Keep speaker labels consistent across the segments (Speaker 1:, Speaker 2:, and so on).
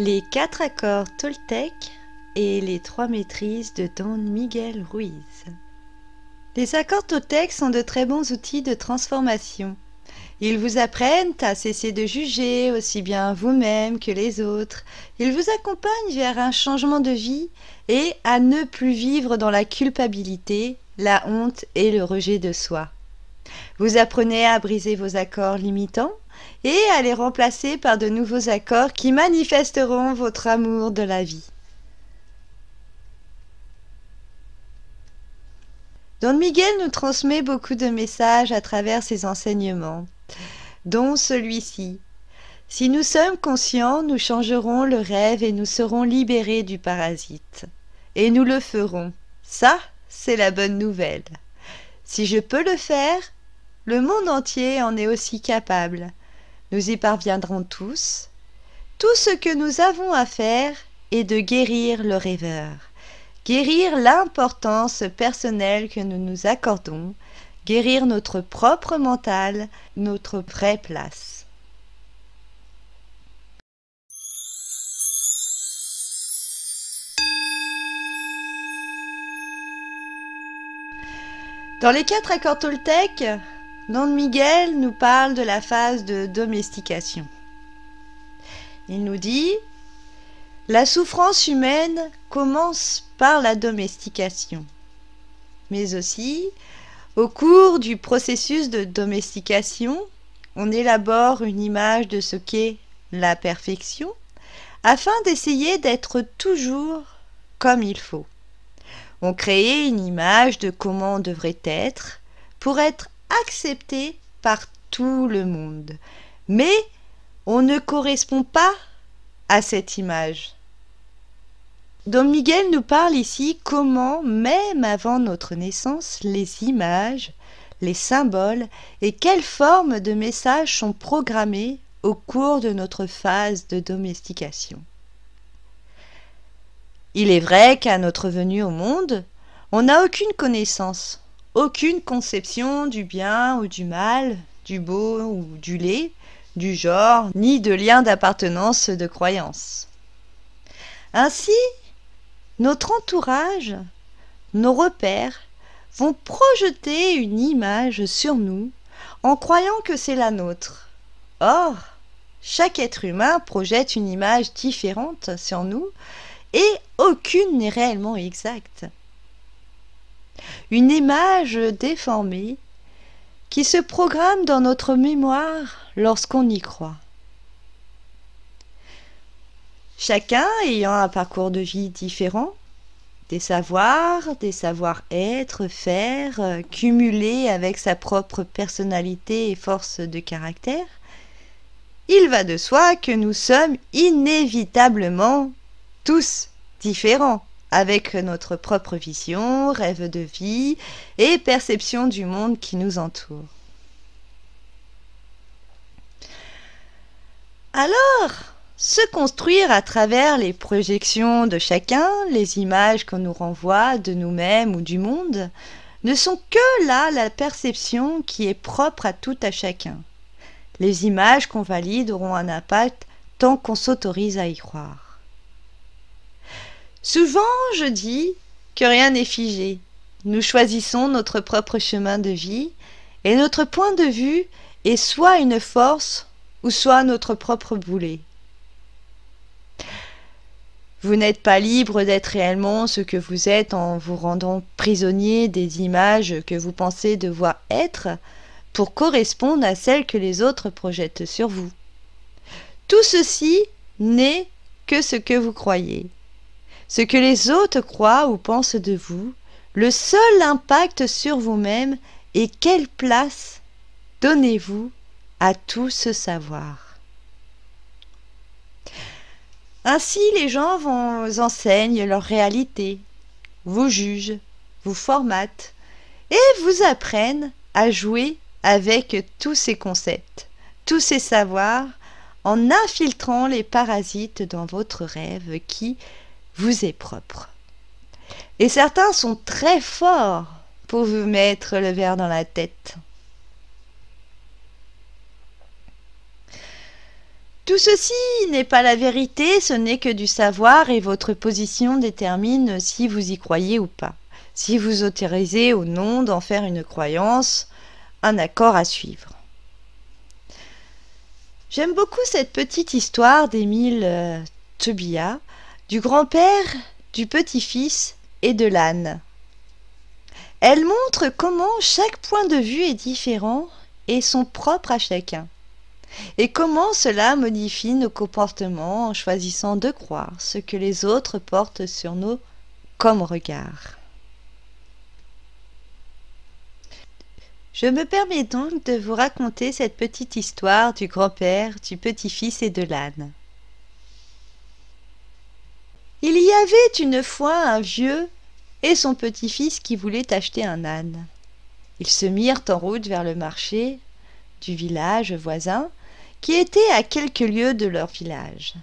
Speaker 1: Les 4 accords Toltec et les 3 maîtrises de Don Miguel Ruiz. Les accords Toltec sont de très bons outils de transformation. Ils vous apprennent à cesser de juger aussi bien vous-même que les autres. Ils vous accompagnent vers un changement de vie et à ne plus vivre dans la culpabilité, la honte et le rejet de soi. Vous apprenez à briser vos accords limitants et à les remplacer par de nouveaux accords qui manifesteront votre amour de la vie. Don Miguel nous transmet beaucoup de messages à travers ses enseignements, dont celui-ci. Si nous sommes conscients, nous changerons le rêve et nous serons libérés du parasite. Et nous le ferons. Ça, c'est la bonne nouvelle. Si je peux le faire, le monde entier en est aussi capable. Nous y parviendrons tous. Tout ce que nous avons à faire est de guérir le rêveur. Guérir l'importance personnelle que nous nous accordons, guérir notre propre mental, notre vraie place. Dans les 4 accords Toltec, Don Miguel nous parle de la phase de domestication. Il nous dit: la souffrance humaine commence par la domestication. Mais aussi, au cours du processus de domestication, on élabore une image de ce qu'est la perfection, afin d'essayer d'être toujours comme il faut. On crée une image de comment on devrait être pour être accepté par tout le monde. Mais on ne correspond pas à cette image. Don Miguel nous parle ici comment, même avant notre naissance, les images, les symboles et quelles formes de messages sont programmés au cours de notre phase de domestication. Il est vrai qu'à notre venue au monde, on n'a aucune connaissance, aucune conception du bien ou du mal, du beau ou du laid, du genre, ni de lien d'appartenance de croyance. Ainsi, notre entourage, nos repères, vont projeter une image sur nous en croyant que c'est la nôtre. Or, chaque être humain projette une image différente sur nous et aucune n'est réellement exacte. Une image déformée qui se programme dans notre mémoire lorsqu'on y croit. Chacun ayant un parcours de vie différent, des savoir-être, faire, cumulés avec sa propre personnalité et force de caractère, il va de soi que nous sommes inévitablement tous différents, avec notre propre vision, rêve de vie et perception du monde qui nous entoure. Alors, se construire à travers les projections de chacun, les images qu'on nous renvoie de nous-mêmes ou du monde, ne sont que là la perception qui est propre à tout à chacun. Les images qu'on valide auront un impact tant qu'on s'autorise à y croire. Souvent, je dis que rien n'est figé. Nous choisissons notre propre chemin de vie et notre point de vue est soit une force ou soit notre propre boulet. Vous n'êtes pas libre d'être réellement ce que vous êtes en vous rendant prisonnier des images que vous pensez devoir être pour correspondre à celles que les autres projettent sur vous. Tout ceci n'est que ce que vous croyez. Ce que les autres croient ou pensent de vous, le seul impact sur vous-même et quelle place donnez-vous à tout ce savoir. Ainsi, les gens vous enseignent leur réalité, vous jugent, vous formatent et vous apprennent à jouer avec tous ces concepts, tous ces savoirs, en infiltrant les parasites dans votre rêve qui vous est propre. Et certains sont très forts pour vous mettre le verre dans la tête. Tout ceci n'est pas la vérité, ce n'est que du savoir et votre position détermine si vous y croyez ou pas, si vous autorisez ou non d'en faire une croyance, un accord à suivre. J'aime beaucoup cette petite histoire d'Émile Tobia, du grand-père, du petit-fils et de l'âne. Elle montre comment chaque point de vue est différent et sont propres à chacun, et comment cela modifie nos comportements en choisissant de croire ce que les autres portent sur nous comme regard. Je me permets donc de vous raconter cette petite histoire du grand-père, du petit-fils et de l'âne. Il y avait une fois un vieux et son petit-fils qui voulaient acheter un âne. Ils se mirent en route vers le marché du village voisin, qui était à quelques lieues de leur village.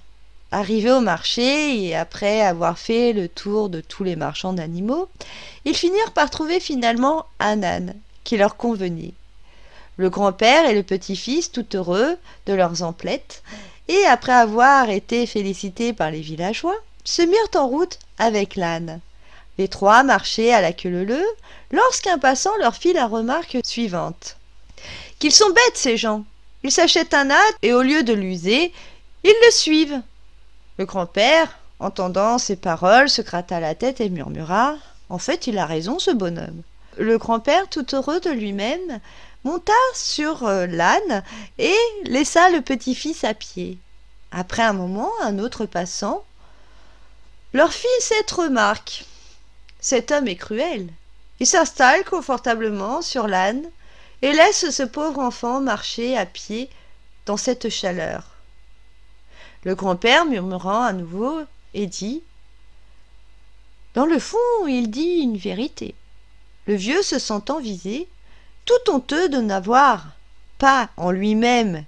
Speaker 1: Arrivés au marché et après avoir fait le tour de tous les marchands d'animaux, ils finirent par trouver finalement un âne qui leur convenait. Le grand-père et le petit-fils, tout heureux de leurs emplettes, et après avoir été félicités par les villageois, se mirent en route avec l'âne. Les trois marchaient à la queue leu-leu, lorsqu'un passant leur fit la remarque suivante. « Qu'ils sont bêtes, ces gens! Ils s'achètent un âne et au lieu de l'user, ils le suivent !» Le grand-père, entendant ces paroles, se gratta la tête et murmura « En fait, il a raison, ce bonhomme. » Le grand-père, tout heureux de lui-même, monta sur l'âne et laissa le petit-fils à pied. Après un moment, un autre passant leur fit cette remarque. « Cet homme est cruel. Il s'installe confortablement sur l'âne et laisse ce pauvre enfant marcher à pied dans cette chaleur. » Le grand-père murmura à nouveau et dit « Dans le fond, il dit une vérité. » Le vieux, se sentant visé, tout honteux de n'avoir pas en lui-même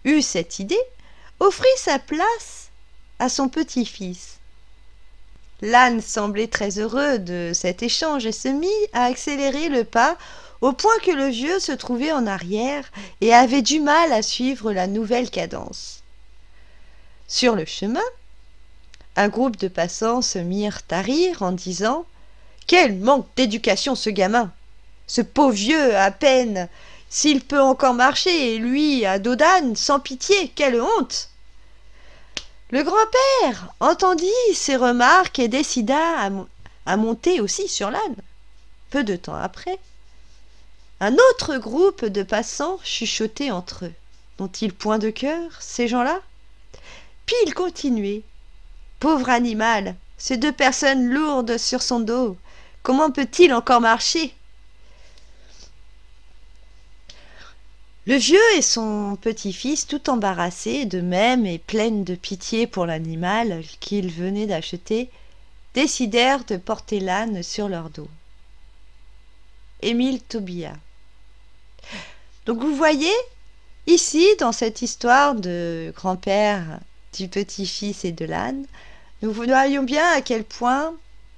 Speaker 1: eu cette idée, offrit sa place à son petit-fils. L'âne semblait très heureux de cet échange et se mit à accélérer le pas au point que le vieux se trouvait en arrière et avait du mal à suivre la nouvelle cadence. Sur le chemin, un groupe de passants se mirent à rire en disant « Quel manque d'éducation, ce gamin! Ce pauvre vieux, à peine s'il peut encore marcher, et lui, à dos d'âne, sans pitié, quelle honte !» Le grand-père entendit ces remarques et décida à monter aussi sur l'âne. Peu de temps après, un autre groupe de passants chuchotait entre eux. N'ont-ils point de cœur, ces gens-là? Puis il continuait. Pauvre animal, ces deux personnes lourdes sur son dos, comment peut-il encore marcher? Le vieux et son petit-fils, tout embarrassés d'eux-mêmes et pleines de pitié pour l'animal qu'ils venaient d'acheter, décidèrent de porter l'âne sur leur dos. Émile Tobia. Donc vous voyez, ici, dans cette histoire de grand-père, du petit-fils et de l'âne, nous voyons bien à quel point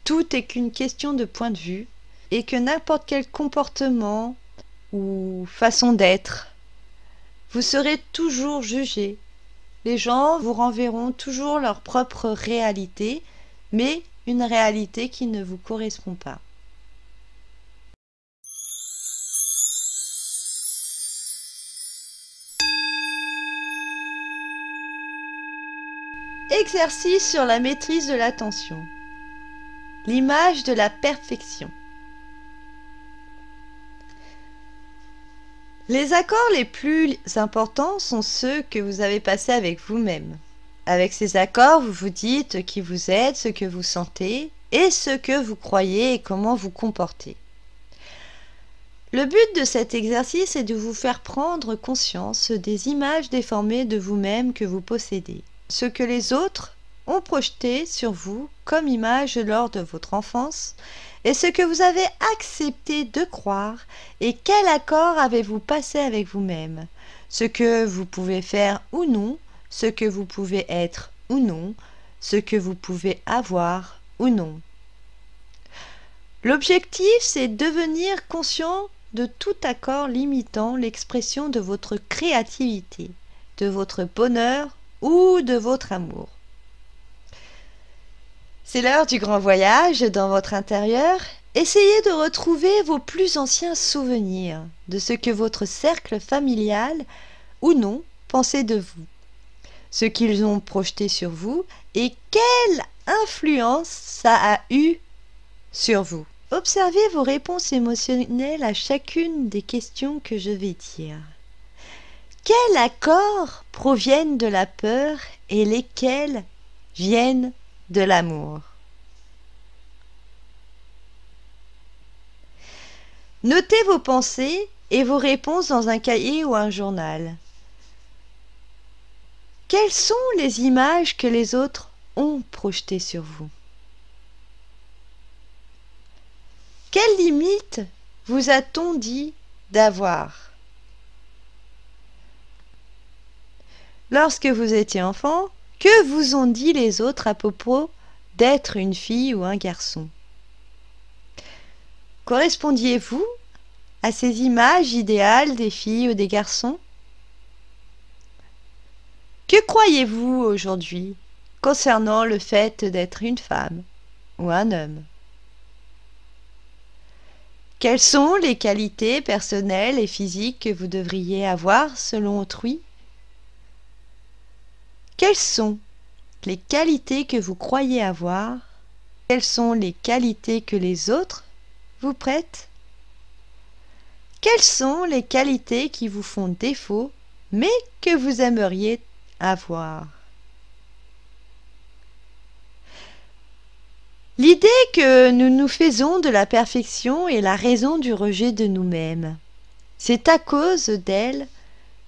Speaker 1: tout est qu'une question de point de vue et que n'importe quel comportement ou façon d'être, vous serez toujours jugé. Les gens vous renverront toujours leur propre réalité, mais une réalité qui ne vous correspond pas. Exercice sur la maîtrise de l'attention. L'image de la perfection. Les accords les plus importants sont ceux que vous avez passés avec vous-même. Avec ces accords, vous vous dites qui vous êtes, ce que vous sentez, et ce que vous croyez et comment vous comportez. Le but de cet exercice est de vous faire prendre conscience des images déformées de vous-même que vous possédez, ce que les autres ont projeté sur vous comme image lors de votre enfance, et ce que vous avez accepté de croire et quel accord avez-vous passé avec vous-même, ce que vous pouvez faire ou non, ce que vous pouvez être ou non, ce que vous pouvez avoir ou non. L'objectif, c'est devenir conscient de tout accord limitant l'expression de votre créativité, de votre bonheur ou de votre amour. C'est l'heure du grand voyage dans votre intérieur. Essayez de retrouver vos plus anciens souvenirs de ce que votre cercle familial ou non pensait de vous, ce qu'ils ont projeté sur vous et quelle influence ça a eu sur vous. Observez vos réponses émotionnelles à chacune des questions que je vais dire. Quels accords proviennent de la peur et lesquels viennent de l'amour? Notez vos pensées et vos réponses dans un cahier ou un journal. Quelles sont les images que les autres ont projetées sur vous? Quelles limites vous a-t-on dit d'avoir? Lorsque vous étiez enfant, que vous ont dit les autres à propos d'être une fille ou un garçon? Correspondiez-vous à ces images idéales des filles ou des garçons? Que croyez-vous aujourd'hui concernant le fait d'être une femme ou un homme? Quelles sont les qualités personnelles et physiques que vous devriez avoir selon autrui? Quelles sont les qualités que vous croyez avoir? Quelles sont les qualités que les autres vous prêtent? Quelles sont les qualités qui vous font défaut, mais que vous aimeriez avoir? L'idée que nous nous faisons de la perfection est la raison du rejet de nous-mêmes. C'est à cause d'elle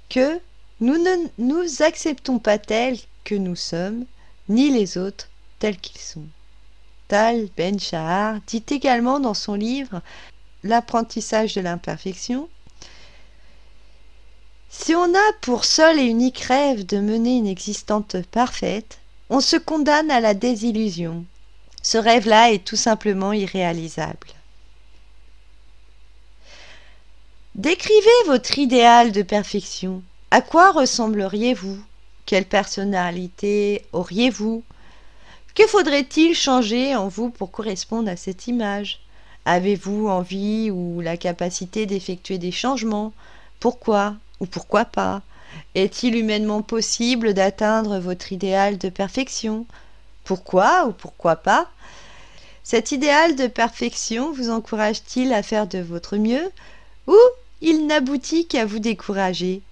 Speaker 1: que nous ne nous acceptons pas tels que nous sommes, ni les autres tels qu'ils sont. Tal Ben-Shahar dit également dans son livre L'apprentissage de l'imperfection: si on a pour seul et unique rêve de mener une existence parfaite, on se condamne à la désillusion. Ce rêve-là est tout simplement irréalisable. Décrivez votre idéal de perfection. À quoi ressembleriez-vous? Quelle personnalité auriez-vous? Que faudrait-il changer en vous pour correspondre à cette image? Avez-vous envie ou la capacité d'effectuer des changements? Pourquoi ou pourquoi pas? Est-il humainement possible d'atteindre votre idéal de perfection? Pourquoi ou pourquoi pas? Cet idéal de perfection vous encourage-t-il à faire de votre mieux ou il n'aboutit qu'à vous décourager?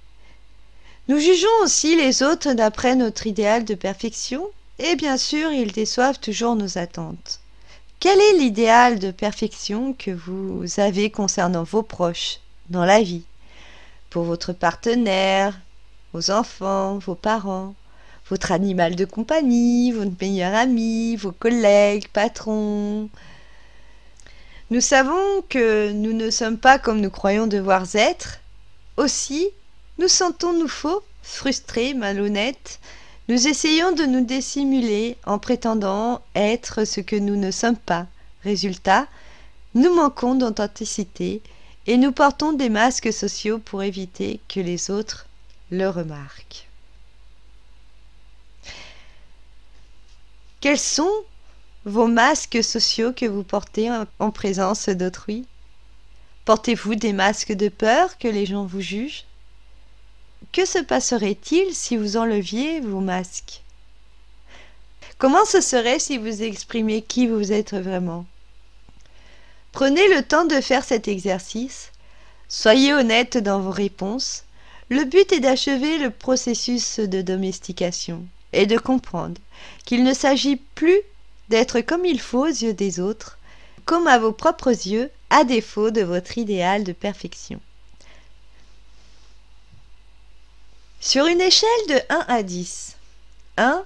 Speaker 1: Nous jugeons aussi les autres d'après notre idéal de perfection et bien sûr ils déçoivent toujours nos attentes. Quel est l'idéal de perfection que vous avez concernant vos proches dans la vie? Pour votre partenaire, vos enfants, vos parents, votre animal de compagnie, votre meilleur ami, vos collègues, patrons. Nous savons que nous ne sommes pas comme nous croyons devoir être. Aussi, nous sentons-nous faux, frustrés, malhonnêtes. Nous essayons de nous dissimuler en prétendant être ce que nous ne sommes pas. Résultat, nous manquons d'authenticité et nous portons des masques sociaux pour éviter que les autres le remarquent. Quels sont vos masques sociaux que vous portez en présence d'autrui? Portez-vous des masques de peur que les gens vous jugent? Que se passerait-il si vous enleviez vos masques? Comment ce serait si vous exprimiez qui vous êtes vraiment? Prenez le temps de faire cet exercice. Soyez honnête dans vos réponses. Le but est d'achever le processus de domestication et de comprendre qu'il ne s'agit plus d'être comme il faut aux yeux des autres, comme à vos propres yeux, à défaut de votre idéal de perfection. Sur une échelle de 1 à 10, 1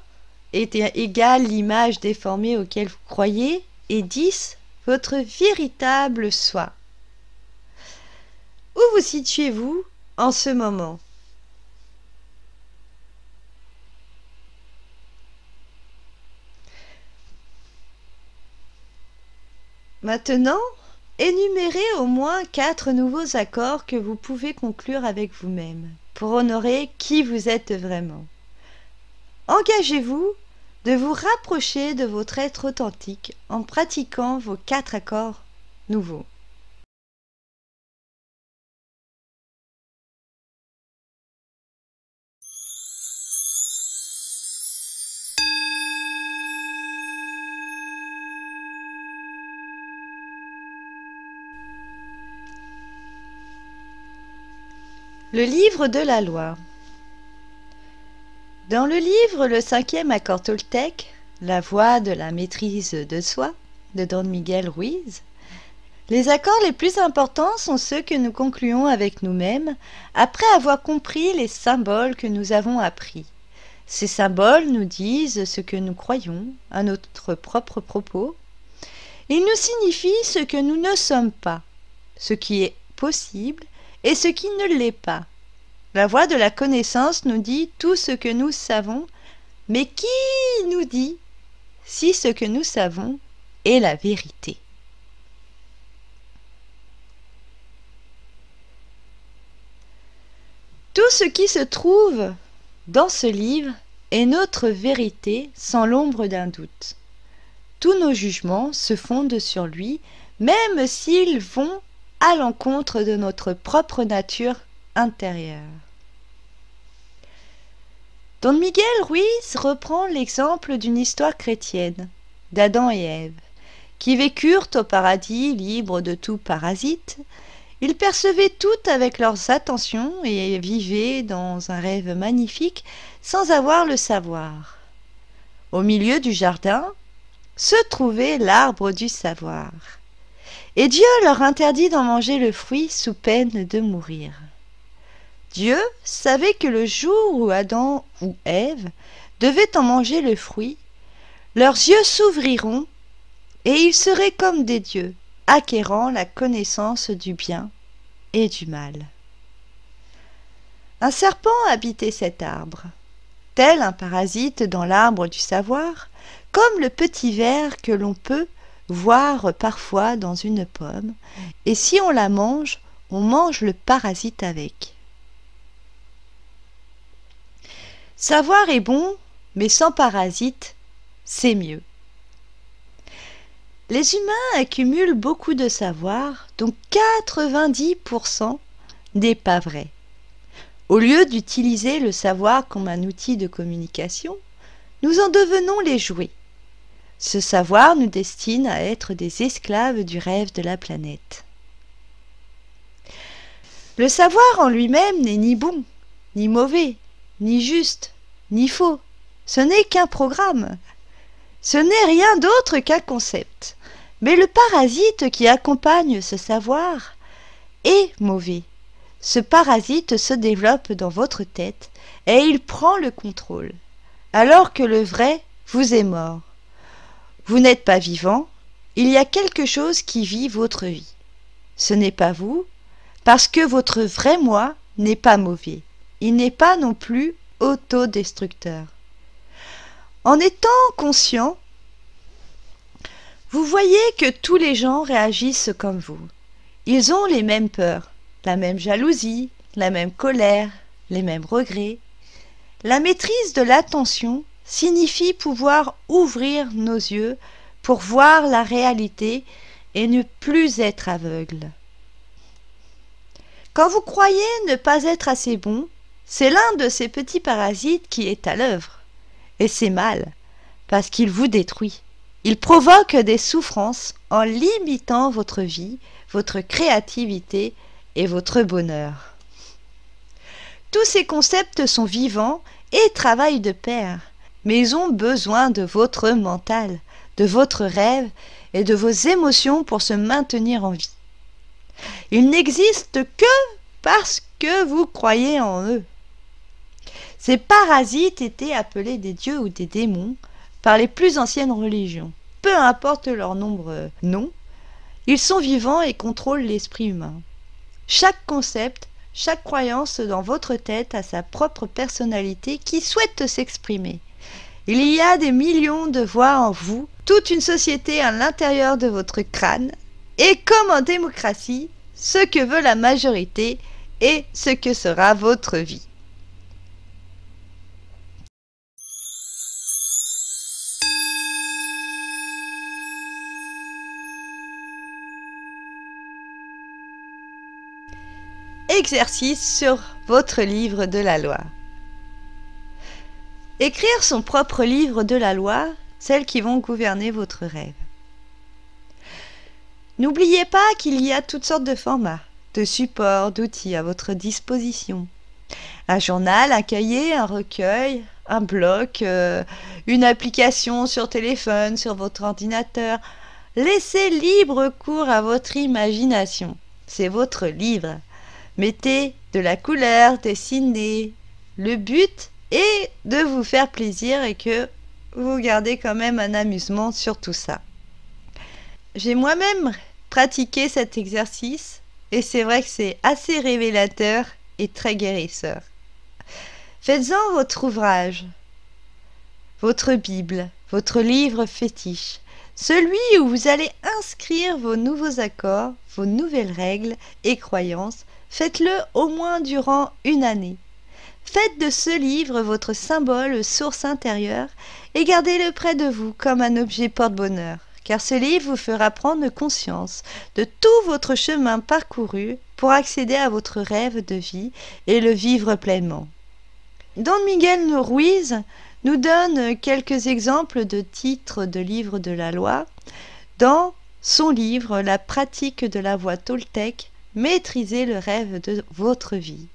Speaker 1: est égal l'image déformée auquel vous croyez et 10, votre véritable soi. Où vous situez-vous en ce moment? Maintenant, énumérez au moins 4 nouveaux accords que vous pouvez conclure avec vous-même pour honorer qui vous êtes vraiment. Engagez-vous de vous rapprocher de votre être authentique en pratiquant vos 4 accords nouveaux. Le livre de la loi. Dans le livre Le 5e accord Toltec, La voie de la maîtrise de soi, de Don Miguel Ruiz, les accords les plus importants sont ceux que nous concluons avec nous-mêmes après avoir compris les symboles que nous avons appris. Ces symboles nous disent ce que nous croyons à notre propre propos. Ils nous signifient ce que nous ne sommes pas, ce qui est possible et ce qui ne l'est pas. La voie de la connaissance nous dit tout ce que nous savons, mais qui nous dit si ce que nous savons est la vérité? Tout ce qui se trouve dans ce livre est notre vérité sans l'ombre d'un doute. Tous nos jugements se fondent sur lui, même s'ils vont à l'encontre de notre propre nature intérieure. Don Miguel Ruiz reprend l'exemple d'une histoire chrétienne, d'Adam et Ève, qui vécurent au paradis libres de tout parasite. Ils percevaient tout avec leurs attentions et vivaient dans un rêve magnifique sans avoir le savoir. Au milieu du jardin se trouvait l'arbre du savoir. Et Dieu leur interdit d'en manger le fruit sous peine de mourir. Dieu savait que le jour où Adam ou Ève devaient en manger le fruit, leurs yeux s'ouvriront et ils seraient comme des dieux, acquérant la connaissance du bien et du mal. Un serpent habitait cet arbre, tel un parasite dans l'arbre du savoir, comme le petit ver que l'on peut voir parfois dans une pomme, et si on la mange, on mange le parasite avec. Savoir est bon, mais sans parasite, c'est mieux. Les humains accumulent beaucoup de savoir, dont 90% n'est pas vrai. Au lieu d'utiliser le savoir comme un outil de communication, nous en devenons les jouets. Ce savoir nous destine à être des esclaves du rêve de la planète. Le savoir en lui-même n'est ni bon, ni mauvais, ni juste, ni faux. Ce n'est qu'un programme. Ce n'est rien d'autre qu'un concept. Mais le parasite qui accompagne ce savoir est mauvais. Ce parasite se développe dans votre tête et il prend le contrôle, alors que le vrai vous est mort. Vous n'êtes pas vivant, il y a quelque chose qui vit votre vie. Ce n'est pas vous, parce que votre vrai moi n'est pas mauvais. Il n'est pas non plus autodestructeur. En étant conscient, vous voyez que tous les gens réagissent comme vous. Ils ont les mêmes peurs, la même jalousie, la même colère, les mêmes regrets. La maîtrise de l'attention signifie pouvoir ouvrir nos yeux pour voir la réalité et ne plus être aveugle. Quand vous croyez ne pas être assez bon, c'est l'un de ces petits parasites qui est à l'œuvre. Et c'est mal, parce qu'il vous détruit. Il provoque des souffrances en limitant votre vie, votre créativité et votre bonheur. Tous ces concepts sont vivants et travaillent de pair, mais ils ont besoin de votre mental, de votre rêve et de vos émotions pour se maintenir en vie. Ils n'existent que parce que vous croyez en eux. Ces parasites étaient appelés des dieux ou des démons par les plus anciennes religions. Peu importe leur nombre non, ils sont vivants et contrôlent l'esprit humain. Chaque concept, chaque croyance dans votre tête a sa propre personnalité qui souhaite s'exprimer. Il y a des millions de voix en vous, toute une société à l'intérieur de votre crâne, et comme en démocratie, ce que veut la majorité et ce que sera votre vie. exercice sur votre livre de la loi. Écrire son propre livre de la loi, celles qui vont gouverner votre rêve. N'oubliez pas qu'il y a toutes sortes de formats, de supports, d'outils à votre disposition. Un journal, un cahier, un recueil, un bloc, une application sur téléphone, sur votre ordinateur. Laissez libre cours à votre imagination. C'est votre livre. Mettez de la couleur, dessinez. Le but est de vous faire plaisir et que vous gardez quand même un amusement sur tout ça. J'ai moi-même pratiqué cet exercice et c'est vrai que c'est assez révélateur et très guérisseur. Faites-en votre ouvrage, votre Bible, votre livre fétiche, celui où vous allez inscrire vos nouveaux accords, vos nouvelles règles et croyances. Faites-le au moins durant une année. Faites de ce livre votre symbole, source intérieure et gardez-le près de vous comme un objet porte-bonheur. Car ce livre vous fera prendre conscience de tout votre chemin parcouru pour accéder à votre rêve de vie et le vivre pleinement. Don Miguel Ruiz nous donne quelques exemples de titres de livres de la loi dans son livre « La pratique de la voie toltèque, maîtriser le rêve de votre vie ».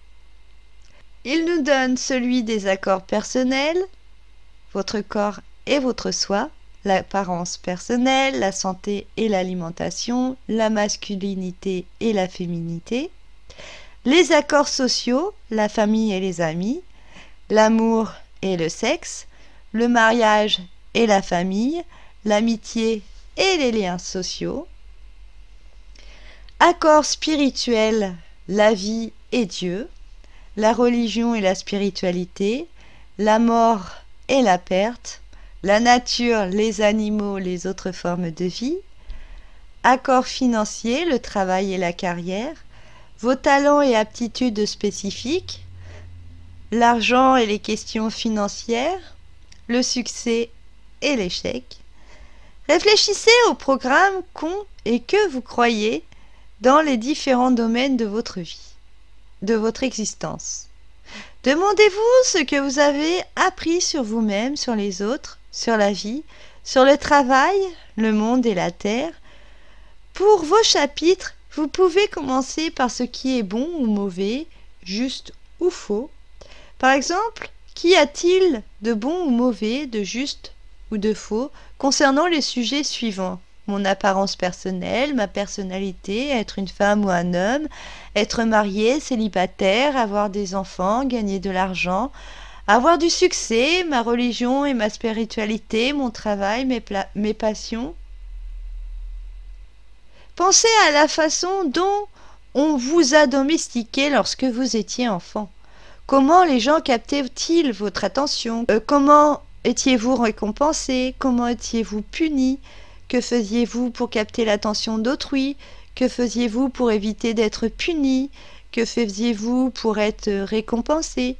Speaker 1: Il nous donne celui des accords personnels, votre corps et votre soi, l'apparence personnelle, la santé et l'alimentation, la masculinité et la féminité, les accords sociaux, la famille et les amis, l'amour et le sexe, le mariage et la famille, l'amitié et les liens sociaux, accords spirituels, la vie et Dieu, la religion et la spiritualité, la mort et la perte, la nature, les animaux, les autres formes de vie, accords financiers, le travail et la carrière, vos talents et aptitudes spécifiques, l'argent et les questions financières, le succès et l'échec. Réfléchissez au programme qu'ont et que vous croyez dans les différents domaines de votre vie, de votre existence. Demandez-vous ce que vous avez appris sur vous-même, sur les autres, sur la vie, sur le travail, le monde et la terre. Pour vos chapitres, vous pouvez commencer par ce qui est bon ou mauvais, juste ou faux. Par exemple, qu'y a-t-il de bon ou mauvais, de juste ou de faux concernant les sujets suivants? Mon apparence personnelle, ma personnalité, être une femme ou un homme, être marié, célibataire, avoir des enfants, gagner de l'argent, avoir du succès, ma religion et ma spiritualité, mon travail, mes passions. Pensez à la façon dont on vous a domestiqué lorsque vous étiez enfant. Comment les gens captaient-ils votre attention? Comment étiez-vous récompensé? Comment étiez-vous puni? Que faisiez-vous pour capter l'attention d'autrui? Que faisiez-vous pour éviter d'être puni? Que faisiez-vous pour être récompensé?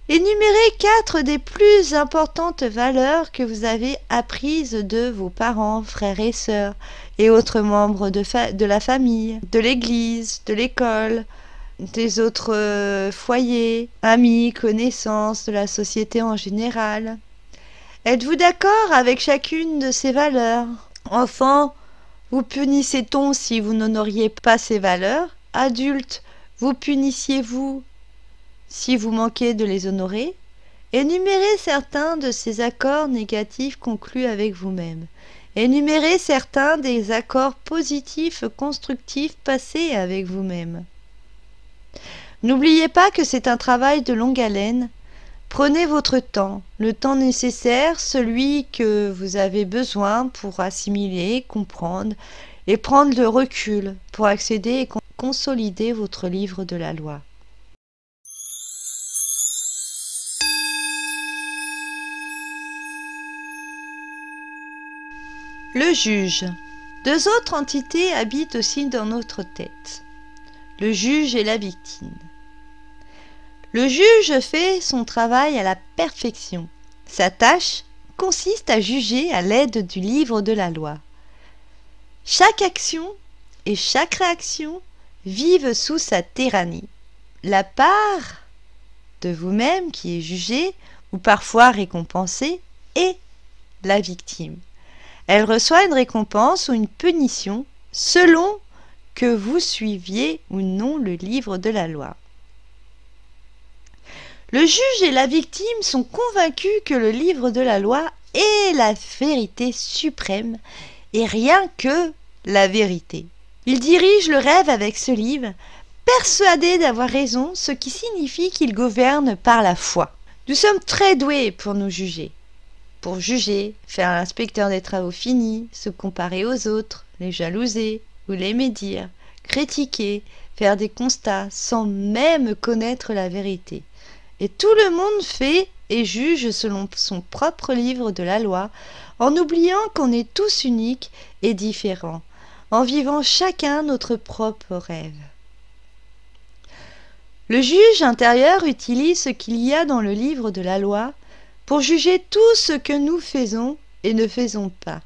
Speaker 1: Énumérez 4 des plus importantes valeurs que vous avez apprises de vos parents, frères et sœurs, et autres membres de la famille, de l'église, de l'école, des autres foyers, amis, connaissances, de la société en général. Êtes-vous d'accord avec chacune de ces valeurs? Enfant, vous punissez-on si vous n'honoriez pas ces valeurs? Adulte, vous punissiez-vous si vous manquez de les honorer? Énumérez certains de ces accords négatifs conclus avec vous-même. Énumérez certains des accords positifs constructifs passés avec vous-même. N'oubliez pas que c'est un travail de longue haleine. Prenez votre temps, le temps nécessaire, celui que vous avez besoin pour assimiler, comprendre et prendre le recul pour accéder et consolider votre livre de la loi. Le juge. 2 autres entités habitent aussi dans notre tête. Le juge et la victime. Le juge fait son travail à la perfection. Sa tâche consiste à juger à l'aide du livre de la loi. Chaque action et chaque réaction vivent sous sa tyrannie. La part de vous-même qui est jugée ou parfois récompensée est la victime. Elle reçoit une récompense ou une punition selon que vous suiviez ou non le livre de la loi. Le juge et la victime sont convaincus que le livre de la loi est la vérité suprême et rien que la vérité. Ils dirigent le rêve avec ce livre, persuadés d'avoir raison, ce qui signifie qu'ils gouvernent par la foi. Nous sommes très doués pour nous juger. Pour juger, faire l'inspecteur des travaux finis, se comparer aux autres, les jalouser ou les médire, critiquer, faire des constats sans même connaître la vérité. Et tout le monde fait et juge selon son propre livre de la loi, en oubliant qu'on est tous uniques et différents, en vivant chacun notre propre rêve. Le juge intérieur utilise ce qu'il y a dans le livre de la loi pour juger tout ce que nous faisons et ne faisons pas,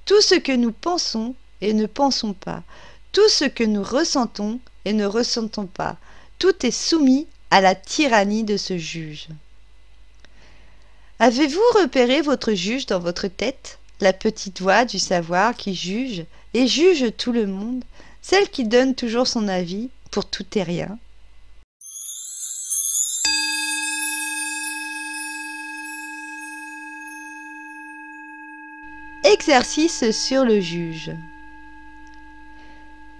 Speaker 1: tout ce que nous pensons et ne pensons pas, tout ce que nous ressentons et ne ressentons pas. Tout est soumis à la tyrannie de ce juge. Avez-vous repéré votre juge dans votre tête, la petite voix du savoir qui juge et juge tout le monde, celle qui donne toujours son avis pour tout et rien? Exercice sur le juge.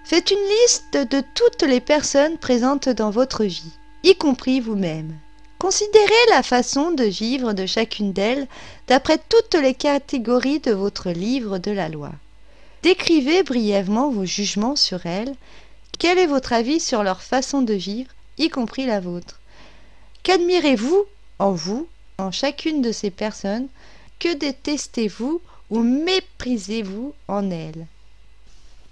Speaker 1: Faites une liste de toutes les personnes présentes dans votre vie, y compris vous-même. Considérez la façon de vivre de chacune d'elles d'après toutes les catégories de votre livre de la loi. Décrivez brièvement vos jugements sur elles. Quel est votre avis sur leur façon de vivre, y compris la vôtre? Qu'admirez-vous, en chacune de ces personnes? Que détestez-vous ou méprisez-vous en elles?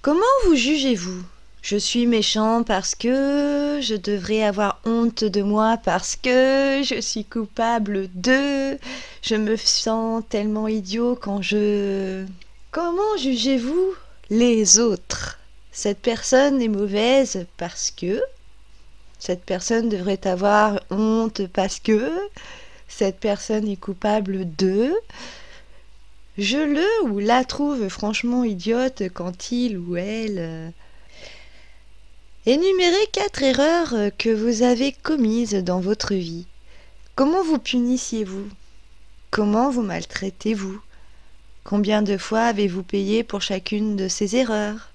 Speaker 1: Comment vous jugez-vous? Je suis méchant parce que je devrais avoir honte de moi parce que je suis coupable de... Je me sens tellement idiot quand je... Comment jugez-vous les autres? Cette personne est mauvaise parce que... Cette personne devrait avoir honte parce que... Cette personne est coupable de... Je le ou la trouve franchement idiote quand il ou elle... Énumérez 4 erreurs que vous avez commises dans votre vie. Comment vous punissiez-vous? Comment vous maltraitez-vous? Combien de fois avez-vous payé pour chacune de ces erreurs?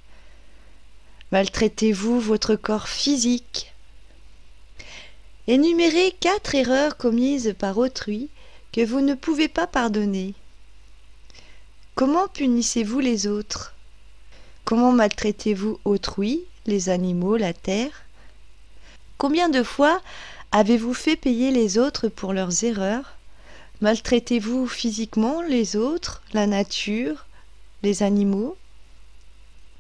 Speaker 1: Maltraitez-vous votre corps physique? Énumérez 4 erreurs commises par autrui que vous ne pouvez pas pardonner. Comment punissez-vous les autres? Comment maltraitez-vous autrui, les animaux, la terre? Combien de fois avez-vous fait payer les autres pour leurs erreurs? Maltraitez-vous physiquement les autres, la nature, les animaux?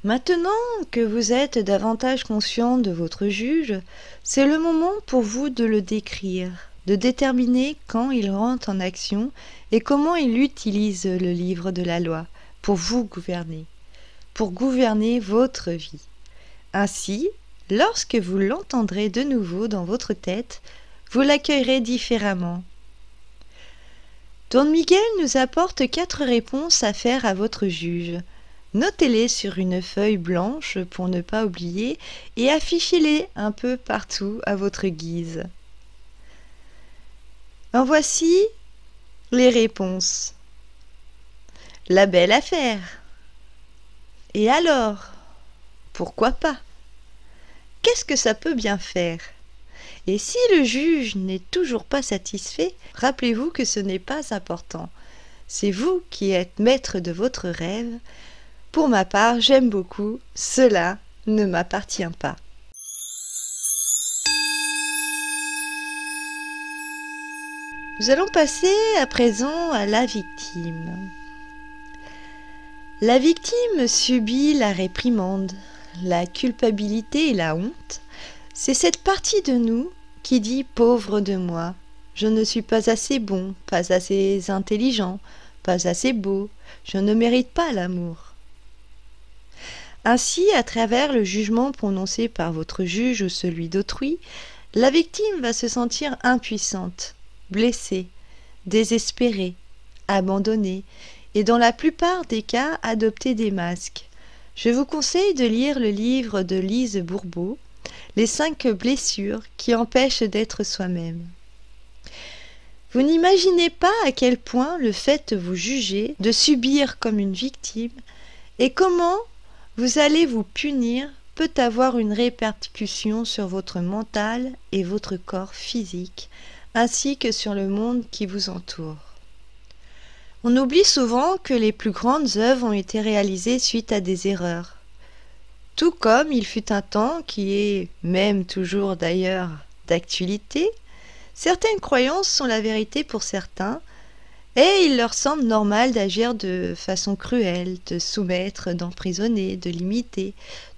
Speaker 1: Maintenant que vous êtes davantage conscient de votre juge, c'est le moment pour vous de le décrire, de déterminer quand il rentre en action et comment il utilise le livre de la loi pour vous gouverner, pour gouverner votre vie. Ainsi, lorsque vous l'entendrez de nouveau dans votre tête, vous l'accueillerez différemment. Don Miguel nous apporte 4 réponses à faire à votre juge. Notez-les sur une feuille blanche pour ne pas oublier et affichez-les un peu partout à votre guise. En voici les réponses. La belle affaire. Et alors? Pourquoi pas? Qu'est-ce que ça peut bien faire? Et si le juge n'est toujours pas satisfait, rappelez-vous que ce n'est pas important. C'est vous qui êtes maître de votre rêve. Pour ma part, j'aime beaucoup. Cela ne m'appartient pas. Nous allons passer à présent à la victime. La victime subit la réprimande, la culpabilité et la honte. C'est cette partie de nous qui dit « pauvre de moi, je ne suis pas assez bon, pas assez intelligent, pas assez beau, je ne mérite pas l'amour ». Ainsi, à travers le jugement prononcé par votre juge ou celui d'autrui, la victime va se sentir impuissante, blessée, désespérée, abandonnée et dans la plupart des cas adopter des masques. Je vous conseille de lire le livre de Lise Bourbeau, Les 5 blessures qui empêchent d'être soi-même. Vous n'imaginez pas à quel point le fait de vous juger, de subir comme une victime, et comment vous allez vous punir peut avoir une répercussion sur votre mental et votre corps physique, ainsi que sur le monde qui vous entoure. On oublie souvent que les plus grandes œuvres ont été réalisées suite à des erreurs. Tout comme il fut un temps, qui est même toujours d'ailleurs d'actualité, certaines croyances sont la vérité pour certains, et il leur semble normal d'agir de façon cruelle, de soumettre, d'emprisonner, de limiter.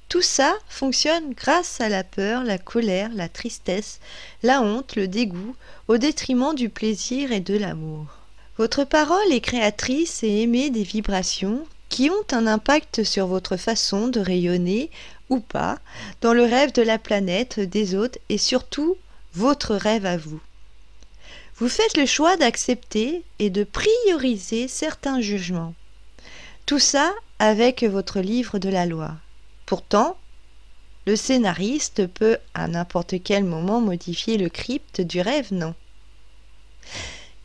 Speaker 1: Tout ça fonctionne grâce à la peur, la colère, la tristesse, la honte, le dégoût, au détriment du plaisir et de l'amour. Votre parole est créatrice et émet des vibrations qui ont un impact sur votre façon de rayonner ou pas dans le rêve de la planète, des autres et surtout votre rêve à vous. Vous faites le choix d'accepter et de prioriser certains jugements. Tout ça avec votre livre de la loi. Pourtant, le scénariste peut à n'importe quel moment modifier le script du rêve, non?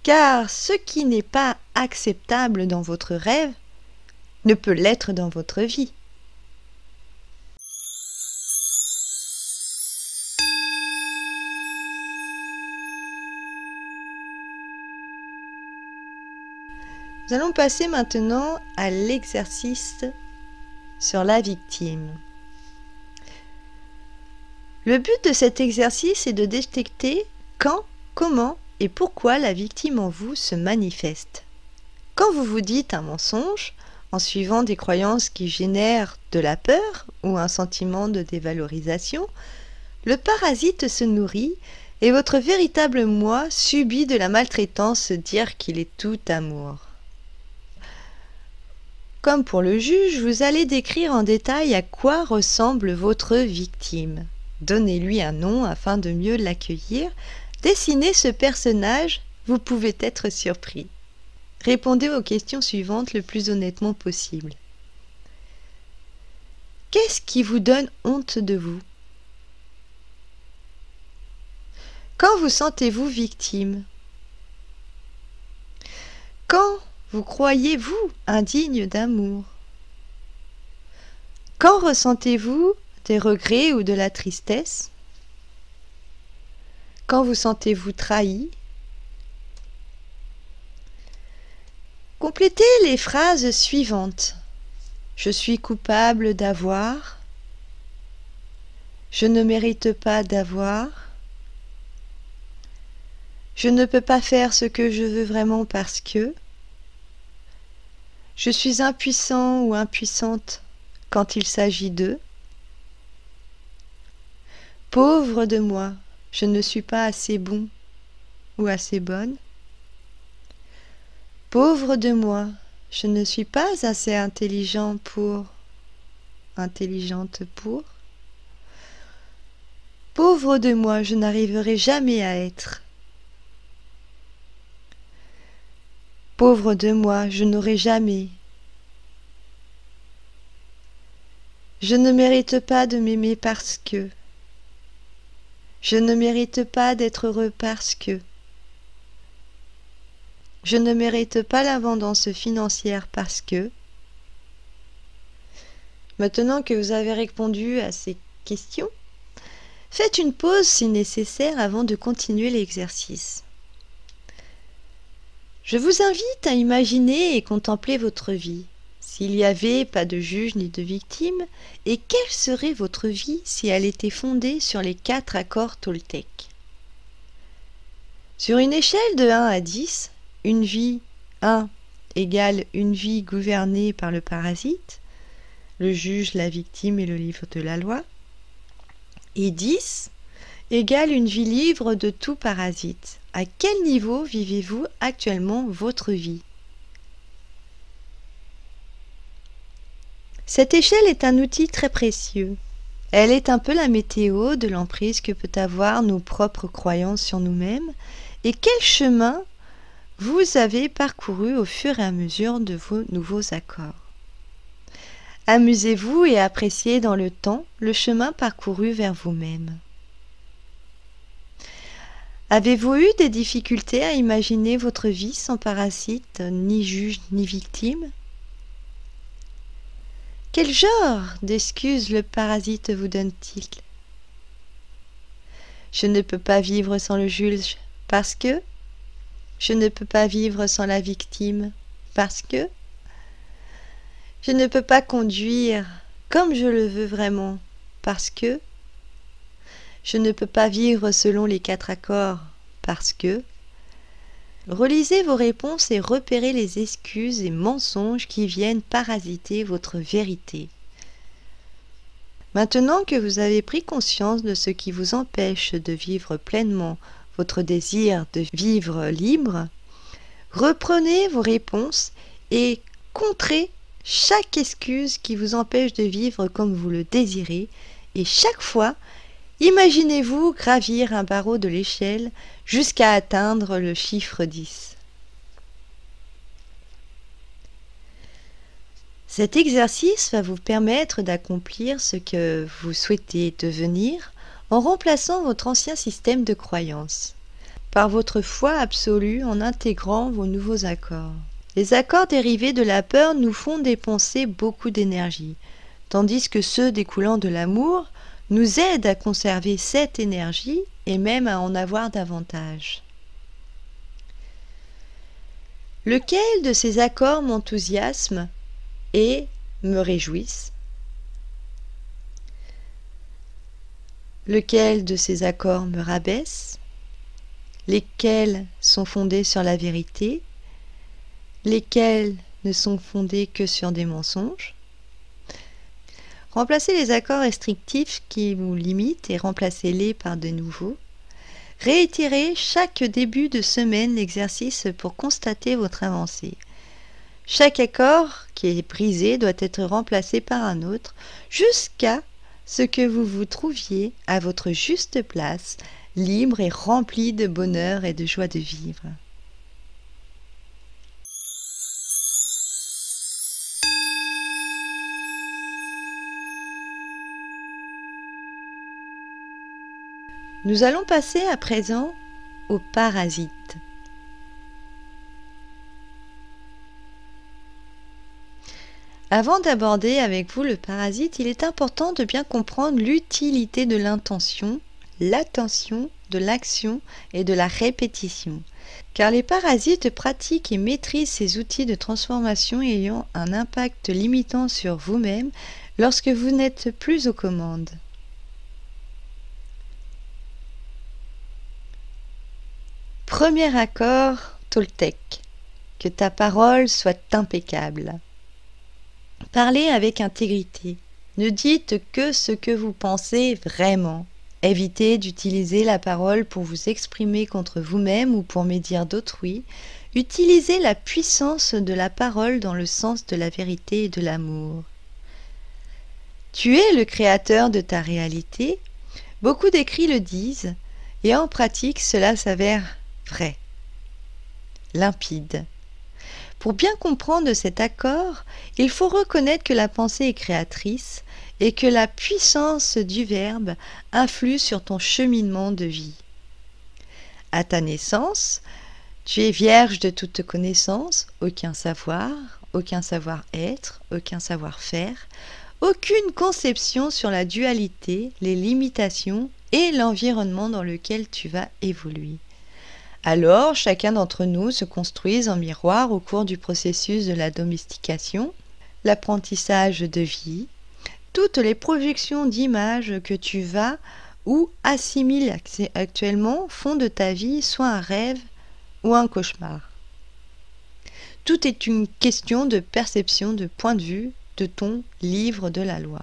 Speaker 1: Car ce qui n'est pas acceptable dans votre rêve ne peut l'être dans votre vie. Nous allons passer maintenant à l'exercice sur la victime. Le but de cet exercice est de détecter quand, comment et pourquoi la victime en vous se manifeste. Quand vous vous dites un mensonge, en suivant des croyances qui génèrent de la peur ou un sentiment de dévalorisation, le parasite se nourrit et votre véritable moi subit de la maltraitance, dire qu'il est tout amour. Comme pour le juge, vous allez décrire en détail à quoi ressemble votre victime. Donnez-lui un nom afin de mieux l'accueillir. Dessinez ce personnage, vous pouvez être surpris. Répondez aux questions suivantes le plus honnêtement possible. Qu'est-ce qui vous donne honte de vous? Quand vous sentez-vous victime? Quand vous croyez-vous indigne d'amour? Quand ressentez-vous des regrets ou de la tristesse? Quand vous sentez-vous trahi? Complétez les phrases suivantes. Je suis coupable d'avoir. Je ne mérite pas d'avoir. Je ne peux pas faire ce que je veux vraiment parce que. Je suis impuissant ou impuissante quand il s'agit d'eux. Pauvre de moi, je ne suis pas assez bon ou assez bonne. Pauvre de moi, je ne suis pas assez intelligent pour, intelligente pour. Pauvre de moi, je n'arriverai jamais à être. Pauvre de moi, je n'aurai jamais. Je ne mérite pas de m'aimer parce que. Je ne mérite pas d'être heureux parce que. Je ne mérite pas l'abondance financière parce que. Maintenant que vous avez répondu à ces questions, faites une pause si nécessaire avant de continuer l'exercice. Je vous invite à imaginer et contempler votre vie. S'il n'y avait pas de juge ni de victime, et quelle serait votre vie si elle était fondée sur les 4 accords Toltec? Sur une échelle de 1 à 10, une vie 1 égale une vie gouvernée par le parasite, le juge, la victime et le livre de la loi, et 10 égale une vie libre de tout parasite. À quel niveau vivez-vous actuellement votre vie? Cette échelle est un outil très précieux. Elle est un peu la météo de l'emprise que peut avoir nos propres croyances sur nous-mêmes et quel chemin vous avez parcouru au fur et à mesure de vos nouveaux accords. Amusez-vous et appréciez dans le temps le chemin parcouru vers vous-même. Avez-vous eu des difficultés à imaginer votre vie sans parasite, ni juge ni victime ? Quel genre d'excuses le parasite vous donne-t-il ? Je ne peux pas vivre sans le juge parce que je ne peux pas vivre sans la victime parce que je ne peux pas conduire comme je le veux vraiment parce que je ne peux pas vivre selon les 4 accords parce que relisez vos réponses et repérez les excuses et mensonges qui viennent parasiter votre vérité. Maintenant que vous avez pris conscience de ce qui vous empêche de vivre pleinement votre désir de vivre libre, reprenez vos réponses et contrez chaque excuse qui vous empêche de vivre comme vous le désirez et chaque fois, imaginez-vous gravir un barreau de l'échelle jusqu'à atteindre le chiffre 10. Cet exercice va vous permettre d'accomplir ce que vous souhaitez devenir en remplaçant votre ancien système de croyance par votre foi absolue en intégrant vos nouveaux accords. Les accords dérivés de la peur nous font dépenser beaucoup d'énergie, tandis que ceux découlant de l'amour nous aident à conserver cette énergie et même à en avoir davantage. Lequel de ces accords m'enthousiasme et me réjouissent? Lequel de ces accords me rabaisse? Lesquels sont fondés sur la vérité? Lesquels ne sont fondés que sur des mensonges? Remplacez les accords restrictifs qui vous limitent et remplacez-les par de nouveaux. Réitérez chaque début de semaine l'exercice pour constater votre avancée. Chaque accord qui est brisé doit être remplacé par un autre jusqu'à ce que vous vous trouviez à votre juste place, libre et rempli de bonheur et de joie de vivre. Nous allons passer à présent aux parasites. Avant d'aborder avec vous le parasite, il est important de bien comprendre l'utilité de l'intention, l'attention, de l'action et de la répétition. Car les parasites pratiquent et maîtrisent ces outils de transformation ayant un impact limitant sur vous-même lorsque vous n'êtes plus aux commandes. Premier accord, Toltec. Que ta parole soit impeccable. Parlez avec intégrité. Ne dites que ce que vous pensez vraiment. Évitez d'utiliser la parole pour vous exprimer contre vous-même ou pour médire d'autrui. Utilisez la puissance de la parole dans le sens de la vérité et de l'amour. Tu es le créateur de ta réalité. Beaucoup d'écrits le disent, et en pratique, cela s'avère vrai, limpide. Pour bien comprendre cet accord, il faut reconnaître que la pensée est créatrice et que la puissance du verbe influe sur ton cheminement de vie. À ta naissance, tu es vierge de toute connaissance, aucun savoir-être, aucun savoir-faire, aucune conception sur la dualité, les limitations et l'environnement dans lequel tu vas évoluer. Alors, chacun d'entre nous se construise en miroir au cours du processus de la domestication, l'apprentissage de vie, toutes les projections d'images que tu vas ou assimiles actuellement font de ta vie soit un rêve ou un cauchemar. Tout est une question de perception, de point de vue de ton livre de la loi.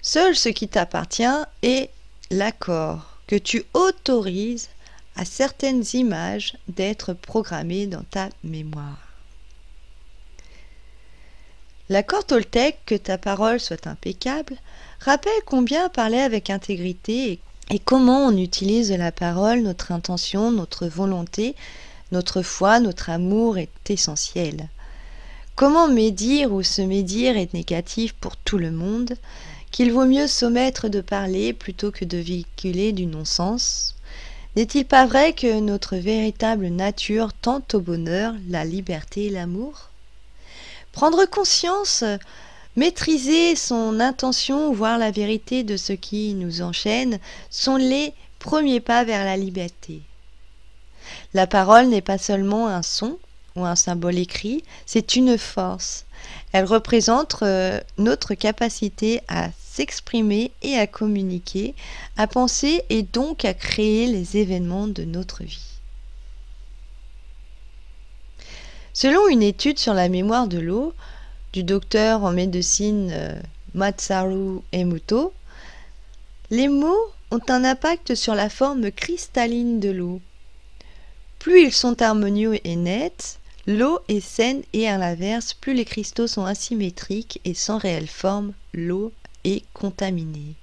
Speaker 1: Seul ce qui t'appartient est l'accord que tu autorises à certaines images d'être programmées dans ta mémoire. L'accord toltèque, que ta parole soit impeccable, rappelle combien parler avec intégrité et comment on utilise la parole, notre intention, notre volonté, notre foi, notre amour est essentiel. Comment médire ou se médire est négatif pour tout le monde, qu'il vaut mieux s'omettre de parler plutôt que de véhiculer du non-sens. N'est-il pas vrai que notre véritable nature tend au bonheur, la liberté et l'amour ? Prendre conscience, maîtriser son intention, voir la vérité de ce qui nous enchaîne, sont les premiers pas vers la liberté. La parole n'est pas seulement un son ou un symbole écrit, c'est une force. Elle représente notre capacité à s'exprimer et à communiquer, à penser et donc à créer les événements de notre vie. Selon une étude sur la mémoire de l'eau du docteur en médecine Masaru Emoto, les mots ont un impact sur la forme cristalline de l'eau. Plus ils sont harmonieux et nets, l'eau est saine et à l'inverse, plus les cristaux sont asymétriques et sans réelle forme, l'eau est contaminée.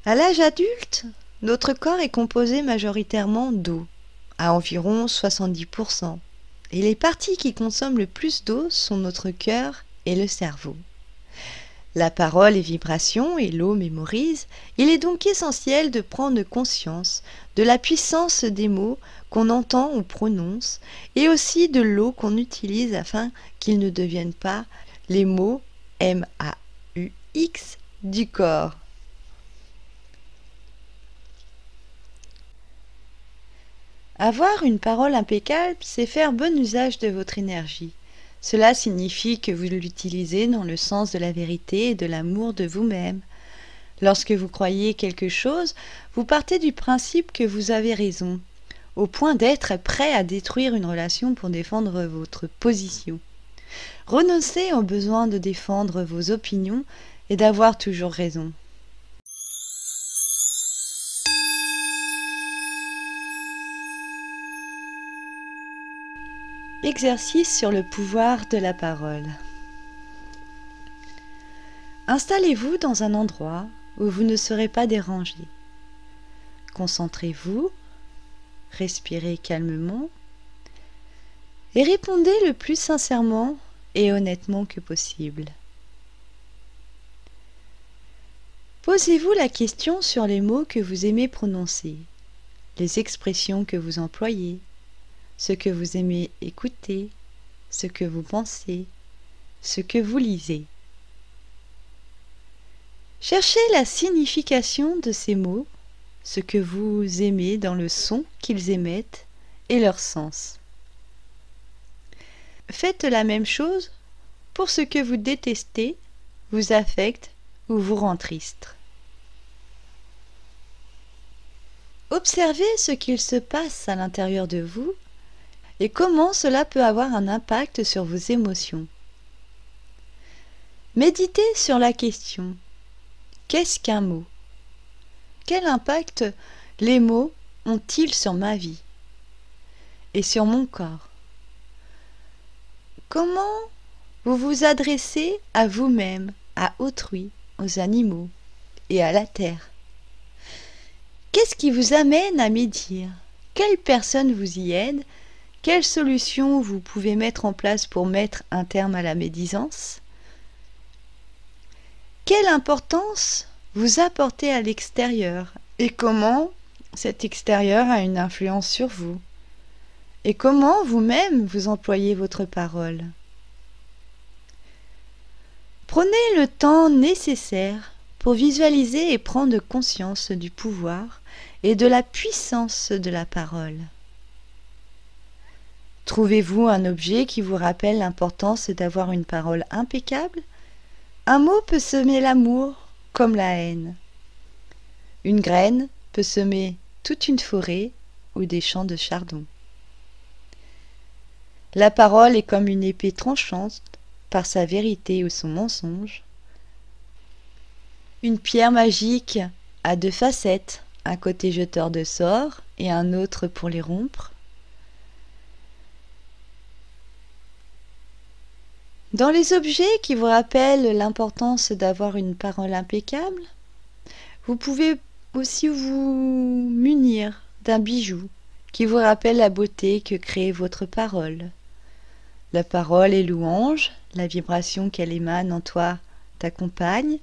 Speaker 1: À l'âge adulte, notre corps est composé majoritairement d'eau, à environ 70%. Et les parties qui consomment le plus d'eau sont notre cœur et le cerveau. La parole est vibration et l'eau mémorise. Il est donc essentiel de prendre conscience de la puissance des mots qu'on entend ou prononce et aussi de l'eau qu'on utilise afin qu'ils ne deviennent pas les mots M-A-U-X du corps. Avoir une parole impeccable, c'est faire bon usage de votre énergie. Cela signifie que vous l'utilisez dans le sens de la vérité et de l'amour de vous-même. Lorsque vous croyez quelque chose, vous partez du principe que vous avez raison, au point d'être prêt à détruire une relation pour défendre votre position. Renoncez au besoin de défendre vos opinions et d'avoir toujours raison. Exercice sur le pouvoir de la parole. Installez-vous dans un endroit où vous ne serez pas dérangé. Concentrez-vous, respirez calmement et répondez le plus sincèrement et honnêtement que possible. Posez-vous la question sur les mots que vous aimez prononcer, les expressions que vous employez, ce que vous aimez écouter, ce que vous pensez, ce que vous lisez. Cherchez la signification de ces mots, ce que vous aimez dans le son qu'ils émettent et leur sens. Faites la même chose pour ce que vous détestez, vous affecte ou vous rend triste. Observez ce qu'il se passe à l'intérieur de vous et comment cela peut avoir un impact sur vos émotions. Méditez sur la question « Qu'est-ce qu'un mot ? Quel impact les mots ont-ils sur ma vie et sur mon corps ? Comment vous vous adressez à vous-même, à autrui, aux animaux et à la terre ? Qu'est-ce qui vous amène à médire ? Quelle personne vous y aide ? Quelles solutions vous pouvez mettre en place pour mettre un terme à la médisance ? Quelle importance vous apportez à l'extérieur et comment cet extérieur a une influence sur vous ? Et comment vous-même vous employez votre parole ? Prenez le temps nécessaire pour visualiser et prendre conscience du pouvoir et de la puissance de la parole. Trouvez-vous un objet qui vous rappelle l'importance d'avoir une parole impeccable ? Un mot peut semer l'amour comme la haine. Une graine peut semer toute une forêt ou des champs de chardon. La parole est comme une épée tranchante par sa vérité ou son mensonge. Une pierre magique a deux facettes, un côté jeteur de sorts et un autre pour les rompre. Dans les objets qui vous rappellent l'importance d'avoir une parole impeccable, vous pouvez aussi vous munir d'un bijou qui vous rappelle la beauté que crée votre parole. La parole est louange, la vibration qu'elle émane en toi t'accompagne.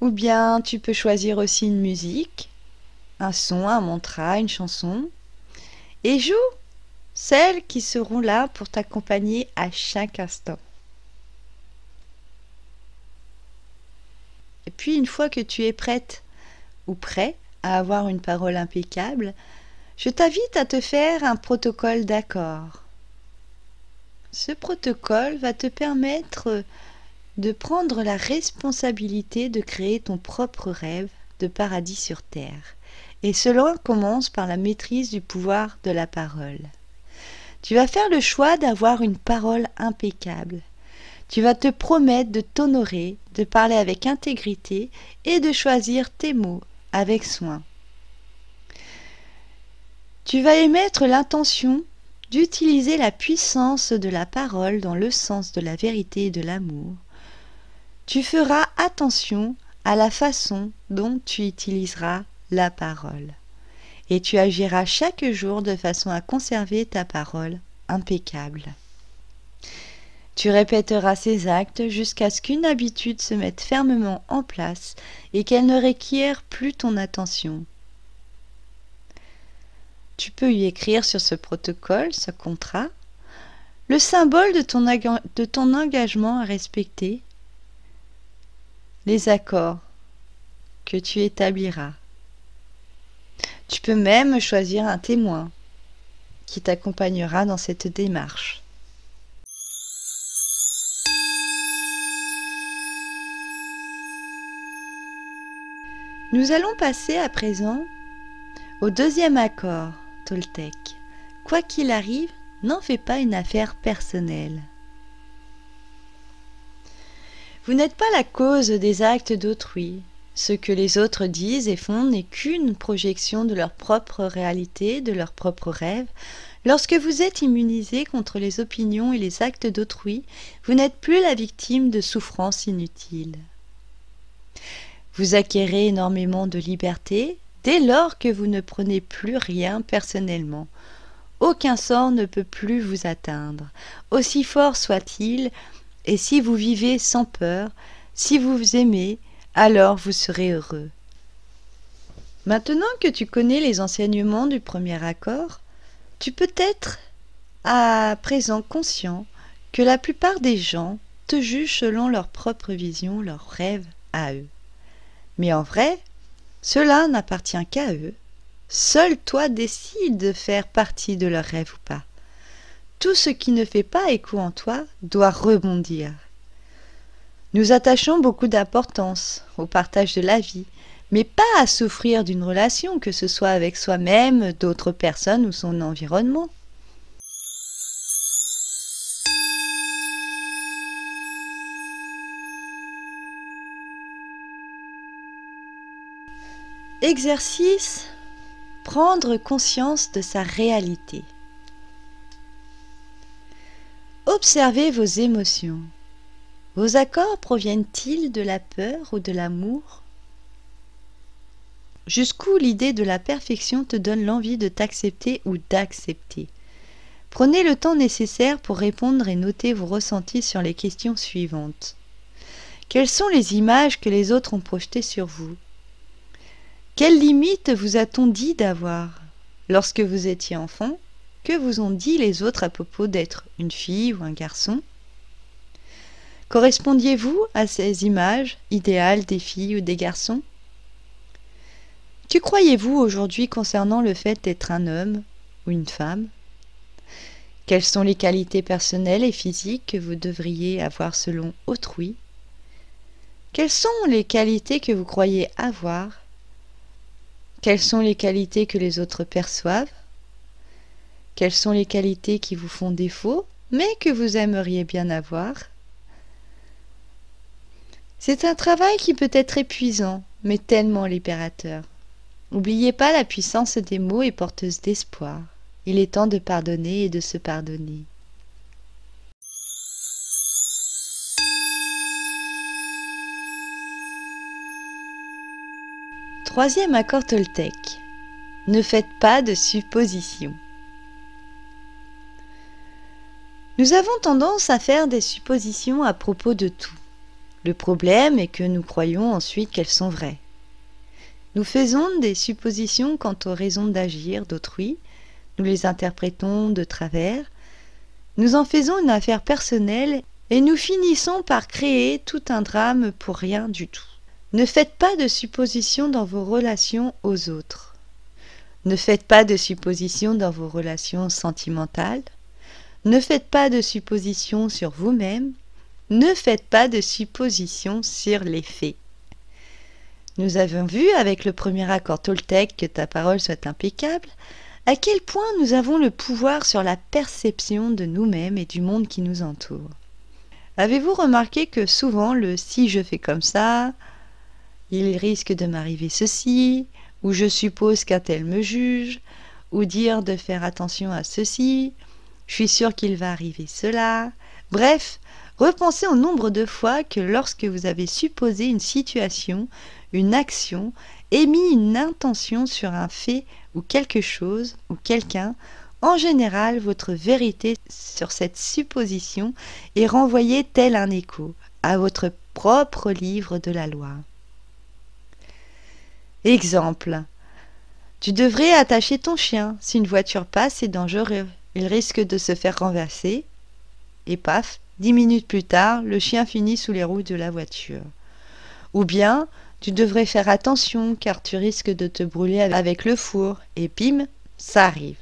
Speaker 1: Ou bien tu peux choisir aussi une musique, un son, un mantra, une chanson, et joue celles qui seront là pour t'accompagner à chaque instant. Et puis une fois que tu es prête ou prêt à avoir une parole impeccable, je t'invite à te faire un protocole d'accord. Ce protocole va te permettre de prendre la responsabilité de créer ton propre rêve de paradis sur terre. Et cela commence par la maîtrise du pouvoir de la parole. Tu vas faire le choix d'avoir une parole impeccable. Tu vas te promettre de t'honorer, de parler avec intégrité et de choisir tes mots avec soin. Tu vas émettre l'intention d'utiliser la puissance de la parole dans le sens de la vérité et de l'amour. Tu feras attention à la façon dont tu utiliseras la parole. Et tu agiras chaque jour de façon à conserver ta parole impeccable. Tu répéteras ces actes jusqu'à ce qu'une habitude se mette fermement en place et qu'elle ne requiert plus ton attention. Tu peux y écrire sur ce protocole, ce contrat, le symbole de ton engagement à respecter, les accords que tu établiras. Tu peux même choisir un témoin qui t'accompagnera dans cette démarche. Nous allons passer à présent au deuxième accord, Toltec. Quoi qu'il arrive, n'en fais pas une affaire personnelle. Vous n'êtes pas la cause des actes d'autrui. Ce que les autres disent et font n'est qu'une projection de leur propre réalité, de leurs propres rêves. Lorsque vous êtes immunisé contre les opinions et les actes d'autrui, vous n'êtes plus la victime de souffrances inutiles. Vous acquérez énormément de liberté dès lors que vous ne prenez plus rien personnellement. Aucun sort ne peut plus vous atteindre, aussi fort soit-il, et si vous vivez sans peur, si vous vous aimez, alors vous serez heureux. Maintenant que tu connais les enseignements du premier accord, tu peux être à présent conscient que la plupart des gens te jugent selon leur propre vision, leurs rêves à eux. Mais en vrai, cela n'appartient qu'à eux. Seul toi décides de faire partie de leurs rêves ou pas. Tout ce qui ne fait pas écho en toi doit rebondir. Nous attachons beaucoup d'importance au partage de la vie, mais pas à souffrir d'une relation, que ce soit avec soi-même, d'autres personnes ou son environnement. Exercice: prendre conscience de sa réalité. Observez vos émotions. Vos accords proviennent-ils de la peur ou de l'amour? Jusqu'où l'idée de la perfection te donne l'envie de t'accepter ou d'accepter? Prenez le temps nécessaire pour répondre et noter vos ressentis sur les questions suivantes. Quelles sont les images que les autres ont projetées sur vous? Quelles limites vous a-t-on dit d'avoir? Lorsque vous étiez enfant, que vous ont dit les autres à propos d'être une fille ou un garçon? Correspondiez-vous à ces images idéales des filles ou des garçons? Que croyez-vous aujourd'hui concernant le fait d'être un homme ou une femme? Quelles sont les qualités personnelles et physiques que vous devriez avoir selon autrui? Quelles sont les qualités que vous croyez avoir? Quelles sont les qualités que les autres perçoivent? Quelles sont les qualités qui vous font défaut, mais que vous aimeriez bien avoir? C'est un travail qui peut être épuisant, mais tellement libérateur. N'oubliez pas, la puissance des mots est porteuse d'espoir. Il est temps de pardonner et de se pardonner. Troisième accord toltèque. Ne faites pas de suppositions. Nous avons tendance à faire des suppositions à propos de tout. Le problème est que nous croyons ensuite qu'elles sont vraies. Nous faisons des suppositions quant aux raisons d'agir d'autrui, nous les interprétons de travers, nous en faisons une affaire personnelle et nous finissons par créer tout un drame pour rien du tout. Ne faites pas de suppositions dans vos relations aux autres. Ne faites pas de suppositions dans vos relations sentimentales. Ne faites pas de suppositions sur vous-même. Ne faites pas de suppositions sur les faits. Nous avons vu avec le premier accord toltèque, que ta parole soit impeccable, à quel point nous avons le pouvoir sur la perception de nous-mêmes et du monde qui nous entoure. Avez-vous remarqué que souvent le « si je fais comme ça », il risque de m'arriver ceci, ou je suppose qu'un tel me juge, ou dire de faire attention à ceci, je suis sûr qu'il va arriver cela. Bref, repensez au nombre de fois que lorsque vous avez supposé une situation, une action, émis une intention sur un fait ou quelque chose ou quelqu'un, en général, votre vérité sur cette supposition est renvoyée tel un écho à votre propre livre de la loi. Exemple. Tu devrais attacher ton chien. Si une voiture passe, c'est dangereux. Il risque de se faire renverser. Et paf, 10 minutes plus tard, le chien finit sous les roues de la voiture. Ou bien, tu devrais faire attention car tu risques de te brûler avec le four. Et bim, ça arrive.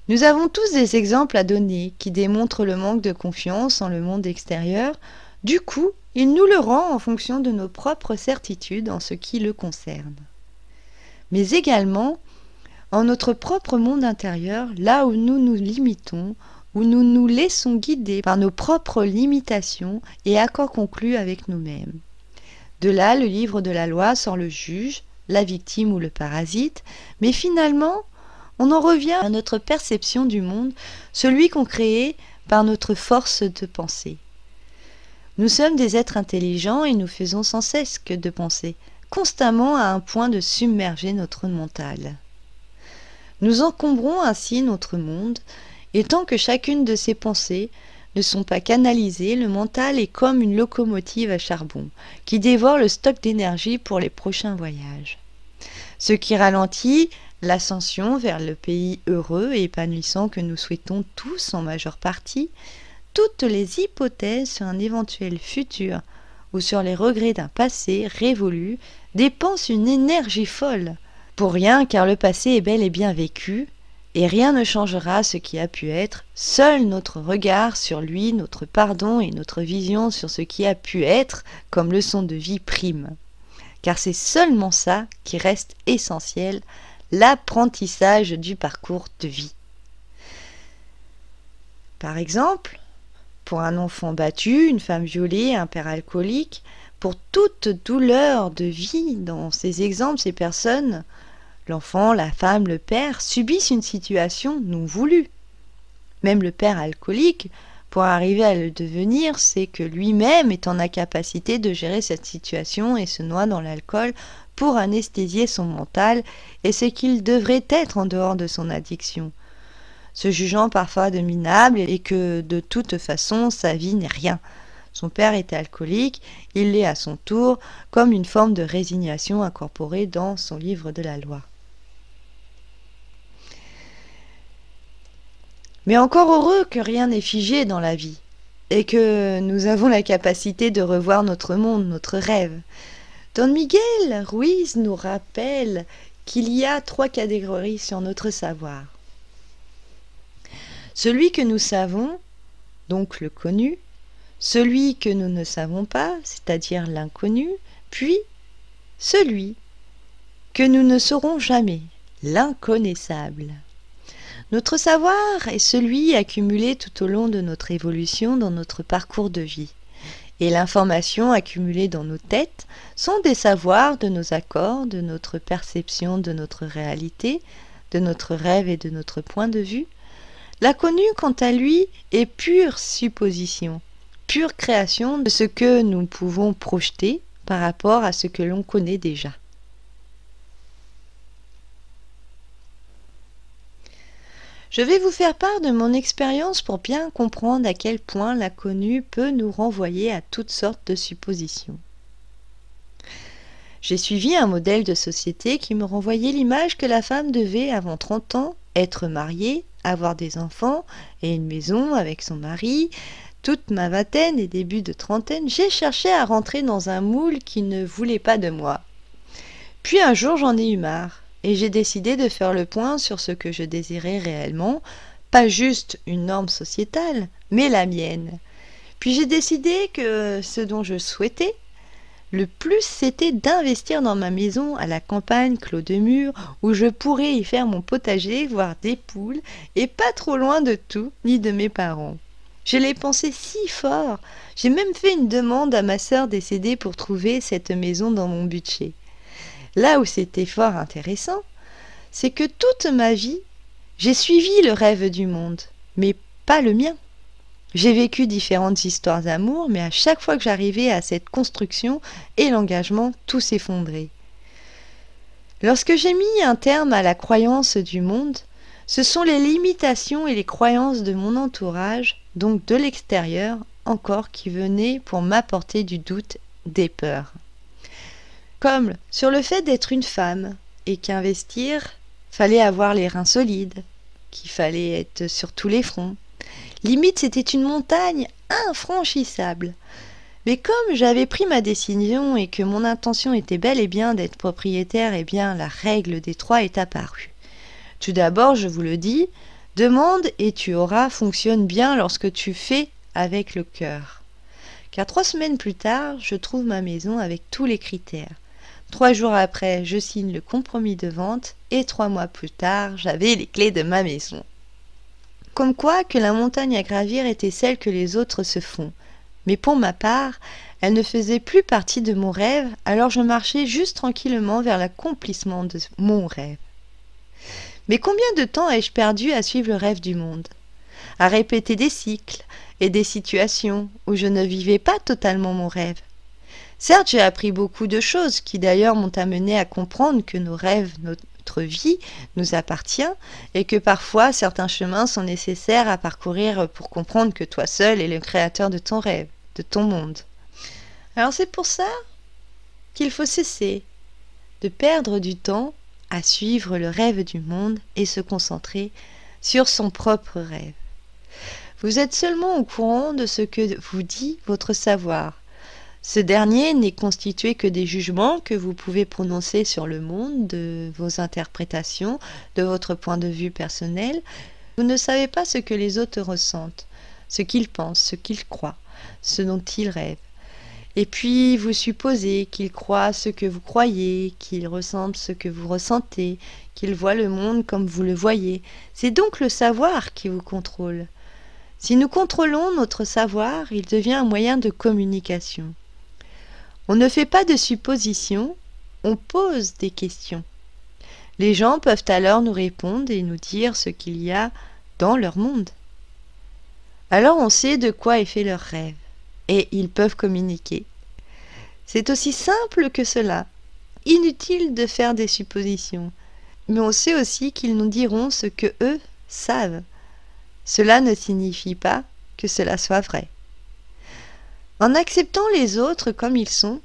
Speaker 1: Nous avons tous des exemples à donner qui démontrent le manque de confiance en le monde extérieur. Du coup, il nous le rend en fonction de nos propres certitudes en ce qui le concerne. Mais également en notre propre monde intérieur, là où nous nous limitons, où nous nous laissons guider par nos propres limitations et accords conclus avec nous-mêmes. De là, le livre de la loi sort le juge, la victime ou le parasite, mais finalement, on en revient à notre perception du monde, celui qu'on crée par notre force de pensée. Nous sommes des êtres intelligents et nous faisons sans cesse que de penser, constamment à un point de submerger notre mental. Nous encombrons ainsi notre monde, et tant que chacune de ces pensées ne sont pas canalisées, le mental est comme une locomotive à charbon, qui dévore le stock d'énergie pour les prochains voyages. Ce qui ralentit l'ascension vers le pays heureux et épanouissant que nous souhaitons tous en majeure partie, toutes les hypothèses sur un éventuel futur ou sur les regrets d'un passé révolu dépensent une énergie folle. Pour rien, car le passé est bel et bien vécu, et rien ne changera ce qui a pu être, seul notre regard sur lui, notre pardon et notre vision sur ce qui a pu être comme leçon de vie prime. Car c'est seulement ça qui reste essentiel, l'apprentissage du parcours de vie. Par exemple, pour un enfant battu, une femme violée, un père alcoolique, pour toute douleur de vie, dans ces exemples, ces personnes, l'enfant, la femme, le père, subissent une situation non voulue. Même le père alcoolique, pour arriver à le devenir, c'est que lui-même est en incapacité de gérer cette situation et se noie dans l'alcool pour anesthésier son mental et ce qu'il devrait être en dehors de son addiction, se jugeant parfois de minable et que de toute façon sa vie n'est rien. Son père était alcoolique, il l'est à son tour, comme une forme de résignation incorporée dans son livre de la loi. Mais encore heureux que rien n'est figé dans la vie, et que nous avons la capacité de revoir notre monde, notre rêve. Don Miguel Ruiz nous rappelle qu'il y a 3 catégories sur notre savoir. Celui que nous savons, donc le connu, celui que nous ne savons pas, c'est-à-dire l'inconnu, puis celui que nous ne saurons jamais, l'inconnaissable. Notre savoir est celui accumulé tout au long de notre évolution dans notre parcours de vie. Et l'information accumulée dans nos têtes sont des savoirs de nos accords, de notre perception de notre réalité, de notre rêve et de notre point de vue. L'inconnu, quant à lui, est pure supposition, pure création de ce que nous pouvons projeter par rapport à ce que l'on connaît déjà. Je vais vous faire part de mon expérience pour bien comprendre à quel point l'inconnu peut nous renvoyer à toutes sortes de suppositions. J'ai suivi un modèle de société qui me renvoyait l'image que la femme devait, avant 30 ans, être mariée, avoir des enfants et une maison avec son mari. Toute ma vingtaine et début de trentaine, j'ai cherché à rentrer dans un moule qui ne voulait pas de moi. Puis un jour, j'en ai eu marre et j'ai décidé de faire le point sur ce que je désirais réellement, pas juste une norme sociétale, mais la mienne. Puis j'ai décidé que ce dont je souhaitais le plus, c'était d'investir dans ma maison à la campagne, clos de murs, où je pourrais y faire mon potager, voir des poules, et pas trop loin de tout, ni de mes parents. Je l'ai pensé si fort, j'ai même fait une demande à ma sœur décédée pour trouver cette maison dans mon budget. Là où c'était fort intéressant, c'est que toute ma vie, j'ai suivi le rêve du monde, mais pas le mien. J'ai vécu différentes histoires d'amour, mais à chaque fois que j'arrivais à cette construction et l'engagement, tout s'effondrait. Lorsque j'ai mis un terme à la croyance du monde, ce sont les limitations et les croyances de mon entourage, donc de l'extérieur, encore qui venaient pour m'apporter du doute, des peurs. Comme sur le fait d'être une femme et qu'investir, fallait avoir les reins solides, qu'il fallait être sur tous les fronts. Limite, c'était une montagne infranchissable. Mais comme j'avais pris ma décision et que mon intention était bel et bien d'être propriétaire, eh bien la règle des 3 est apparue. Tout d'abord, je vous le dis, demande et tu auras fonctionne bien lorsque tu fais avec le cœur. Car 3 semaines plus tard, je trouve ma maison avec tous les critères. 3 jours après, je signe le compromis de vente et 3 mois plus tard, j'avais les clés de ma maison. Comme quoi que la montagne à gravir était celle que les autres se font. Mais pour ma part, elle ne faisait plus partie de mon rêve, alors je marchais juste tranquillement vers l'accomplissement de mon rêve. Mais combien de temps ai-je perdu à suivre le rêve du monde, à répéter des cycles et des situations où je ne vivais pas totalement mon rêve? Certes, j'ai appris beaucoup de choses qui d'ailleurs m'ont amené à comprendre que nos rêves, notre vie nous appartient et que parfois certains chemins sont nécessaires à parcourir pour comprendre que toi seul es le créateur de ton rêve, de ton monde. Alors c'est pour ça qu'il faut cesser de perdre du temps à suivre le rêve du monde et se concentrer sur son propre rêve. Vous êtes seulement au courant de ce que vous dit votre savoir. Ce dernier n'est constitué que des jugements que vous pouvez prononcer sur le monde, de vos interprétations, de votre point de vue personnel. Vous ne savez pas ce que les autres ressentent, ce qu'ils pensent, ce qu'ils croient, ce dont ils rêvent. Et puis vous supposez qu'ils croient ce que vous croyez, qu'ils ressentent ce que vous ressentez, qu'ils voient le monde comme vous le voyez. C'est donc le savoir qui vous contrôle. Si nous contrôlons notre savoir, il devient un moyen de communication. On ne fait pas de suppositions, on pose des questions. Les gens peuvent alors nous répondre et nous dire ce qu'il y a dans leur monde. Alors on sait de quoi est fait leur rêve, et ils peuvent communiquer. C'est aussi simple que cela. Inutile de faire des suppositions, mais on sait aussi qu'ils nous diront ce que eux savent. Cela ne signifie pas que cela soit vrai. En acceptant les autres comme ils sont,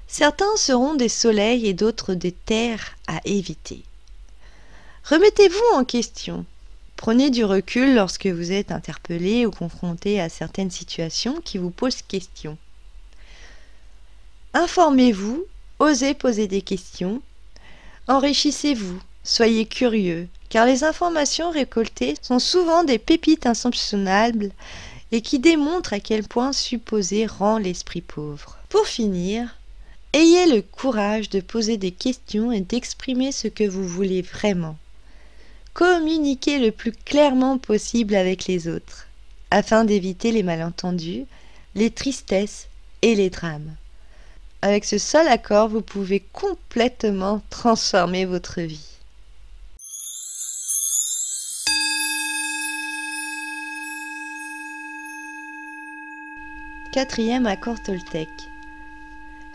Speaker 1: certains seront des soleils et d'autres des terres à éviter. Remettez-vous en question. Prenez du recul lorsque vous êtes interpellé ou confronté à certaines situations qui vous posent question. Informez-vous, osez poser des questions, enrichissez-vous, soyez curieux, car les informations récoltées sont souvent des pépites insoupçonnables et qui démontrent à quel point supposer rend l'esprit pauvre. Pour finir, ayez le courage de poser des questions et d'exprimer ce que vous voulez vraiment. Communiquez le plus clairement possible avec les autres, afin d'éviter les malentendus, les tristesses et les drames. Avec ce seul accord, vous pouvez complètement transformer votre vie. Quatrième accord Toltec.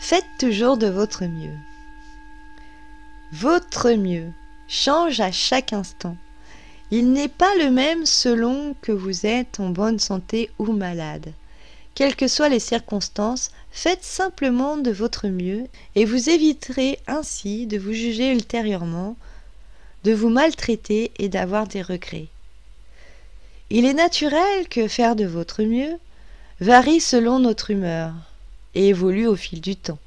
Speaker 1: Faites toujours de votre mieux. Votre mieux change à chaque instant. Il n'est pas le même selon que vous êtes en bonne santé ou malade. Quelles que soient les circonstances, faites simplement de votre mieux et vous éviterez ainsi de vous juger ultérieurement, de vous maltraiter et d'avoir des regrets. Il est naturel que faire de votre mieux varie selon notre humeur et évolue au fil du temps.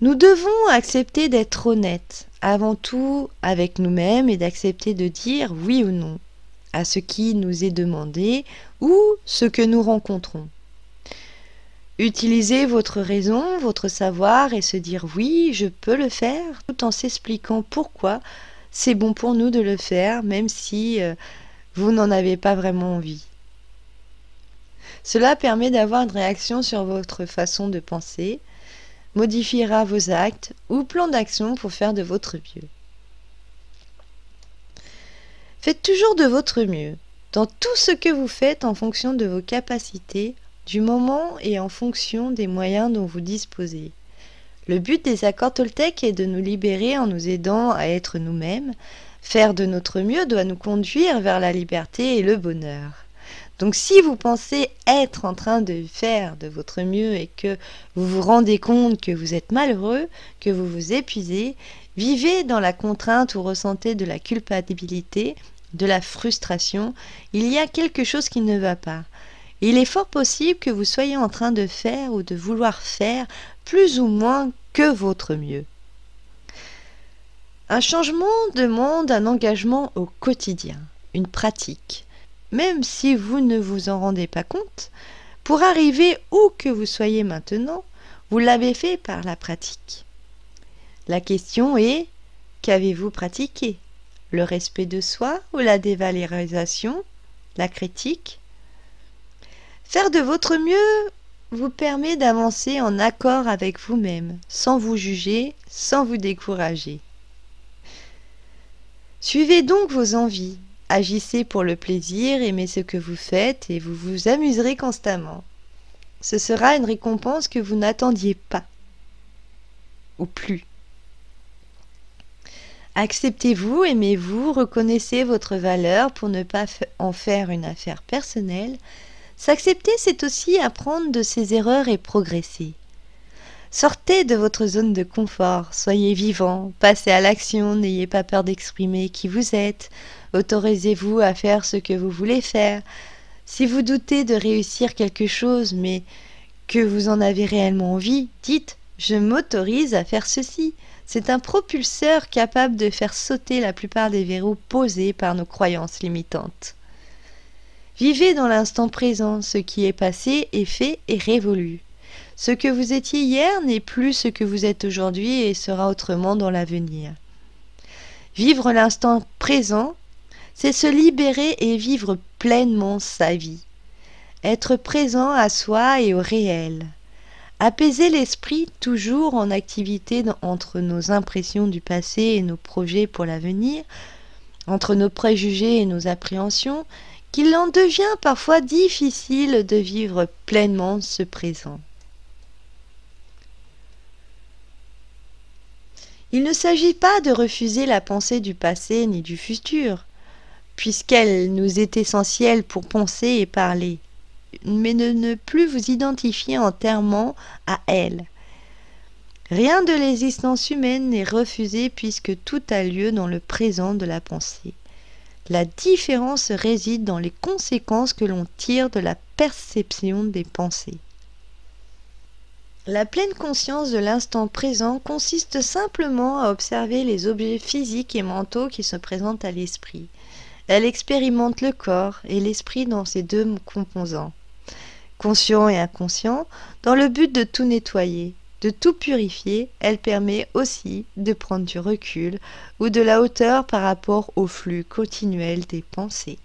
Speaker 1: Nous devons accepter d'être honnêtes, avant tout avec nous-mêmes, et d'accepter de dire oui ou non à ce qui nous est demandé ou ce que nous rencontrons. Utilisez votre raison, votre savoir et se dire oui, je peux le faire, tout en s'expliquant pourquoi c'est bon pour nous de le faire, même si vous n'en avez pas vraiment envie. Cela permet d'avoir une réaction sur votre façon de penser, modifiera vos actes ou plans d'action pour faire de votre mieux. Faites toujours de votre mieux, dans tout ce que vous faites en fonction de vos capacités, du moment et en fonction des moyens dont vous disposez. Le but des accords Toltec est de nous libérer en nous aidant à être nous-mêmes. Faire de notre mieux doit nous conduire vers la liberté et le bonheur. Donc si vous pensez être en train de faire de votre mieux et que vous vous rendez compte que vous êtes malheureux, que vous vous épuisez, vivez dans la contrainte ou ressentez de la culpabilité, de la frustration, il y a quelque chose qui ne va pas. Il est fort possible que vous soyez en train de faire ou de vouloir faire plus ou moins que votre mieux. Un changement demande un engagement au quotidien, une pratique. Même si vous ne vous en rendez pas compte, pour arriver où que vous soyez maintenant, vous l'avez fait par la pratique. La question est, qu'avez-vous pratiqué? Le respect de soi ou la dévalorisation, la critique? Faire de votre mieux vous permet d'avancer en accord avec vous-même, sans vous juger, sans vous décourager. Suivez donc vos envies, agissez pour le plaisir, aimez ce que vous faites et vous vous amuserez constamment. Ce sera une récompense que vous n'attendiez pas, ou plus. Acceptez-vous, aimez-vous, reconnaissez votre valeur pour ne pas en faire une affaire personnelle. S'accepter, c'est aussi apprendre de ses erreurs et progresser. Sortez de votre zone de confort, soyez vivant, passez à l'action, n'ayez pas peur d'exprimer qui vous êtes, autorisez-vous à faire ce que vous voulez faire. Si vous doutez de réussir quelque chose, mais que vous en avez réellement envie, dites « je m'autorise à faire ceci ». C'est un propulseur capable de faire sauter la plupart des verrous posés par nos croyances limitantes. Vivez dans l'instant présent, ce qui est passé est fait et révolu. Ce que vous étiez hier n'est plus ce que vous êtes aujourd'hui et sera autrement dans l'avenir. Vivre l'instant présent, c'est se libérer et vivre pleinement sa vie. Être présent à soi et au réel. Apaiser l'esprit toujours en activité entre nos impressions du passé et nos projets pour l'avenir, entre nos préjugés et nos appréhensions, qu'il en devient parfois difficile de vivre pleinement ce présent. Il ne s'agit pas de refuser la pensée du passé ni du futur, puisqu'elle nous est essentielle pour penser et parler, mais de ne plus vous identifier entièrement à elle. Rien de l'existence humaine n'est refusé puisque tout a lieu dans le présent de la pensée. La différence réside dans les conséquences que l'on tire de la perception des pensées. La pleine conscience de l'instant présent consiste simplement à observer les objets physiques et mentaux qui se présentent à l'esprit. Elle expérimente le corps et l'esprit dans ses deux composants, conscient et inconscient, dans le but de tout nettoyer, de tout purifier. Elle permet aussi de prendre du recul ou de la hauteur par rapport au flux continuel des pensées.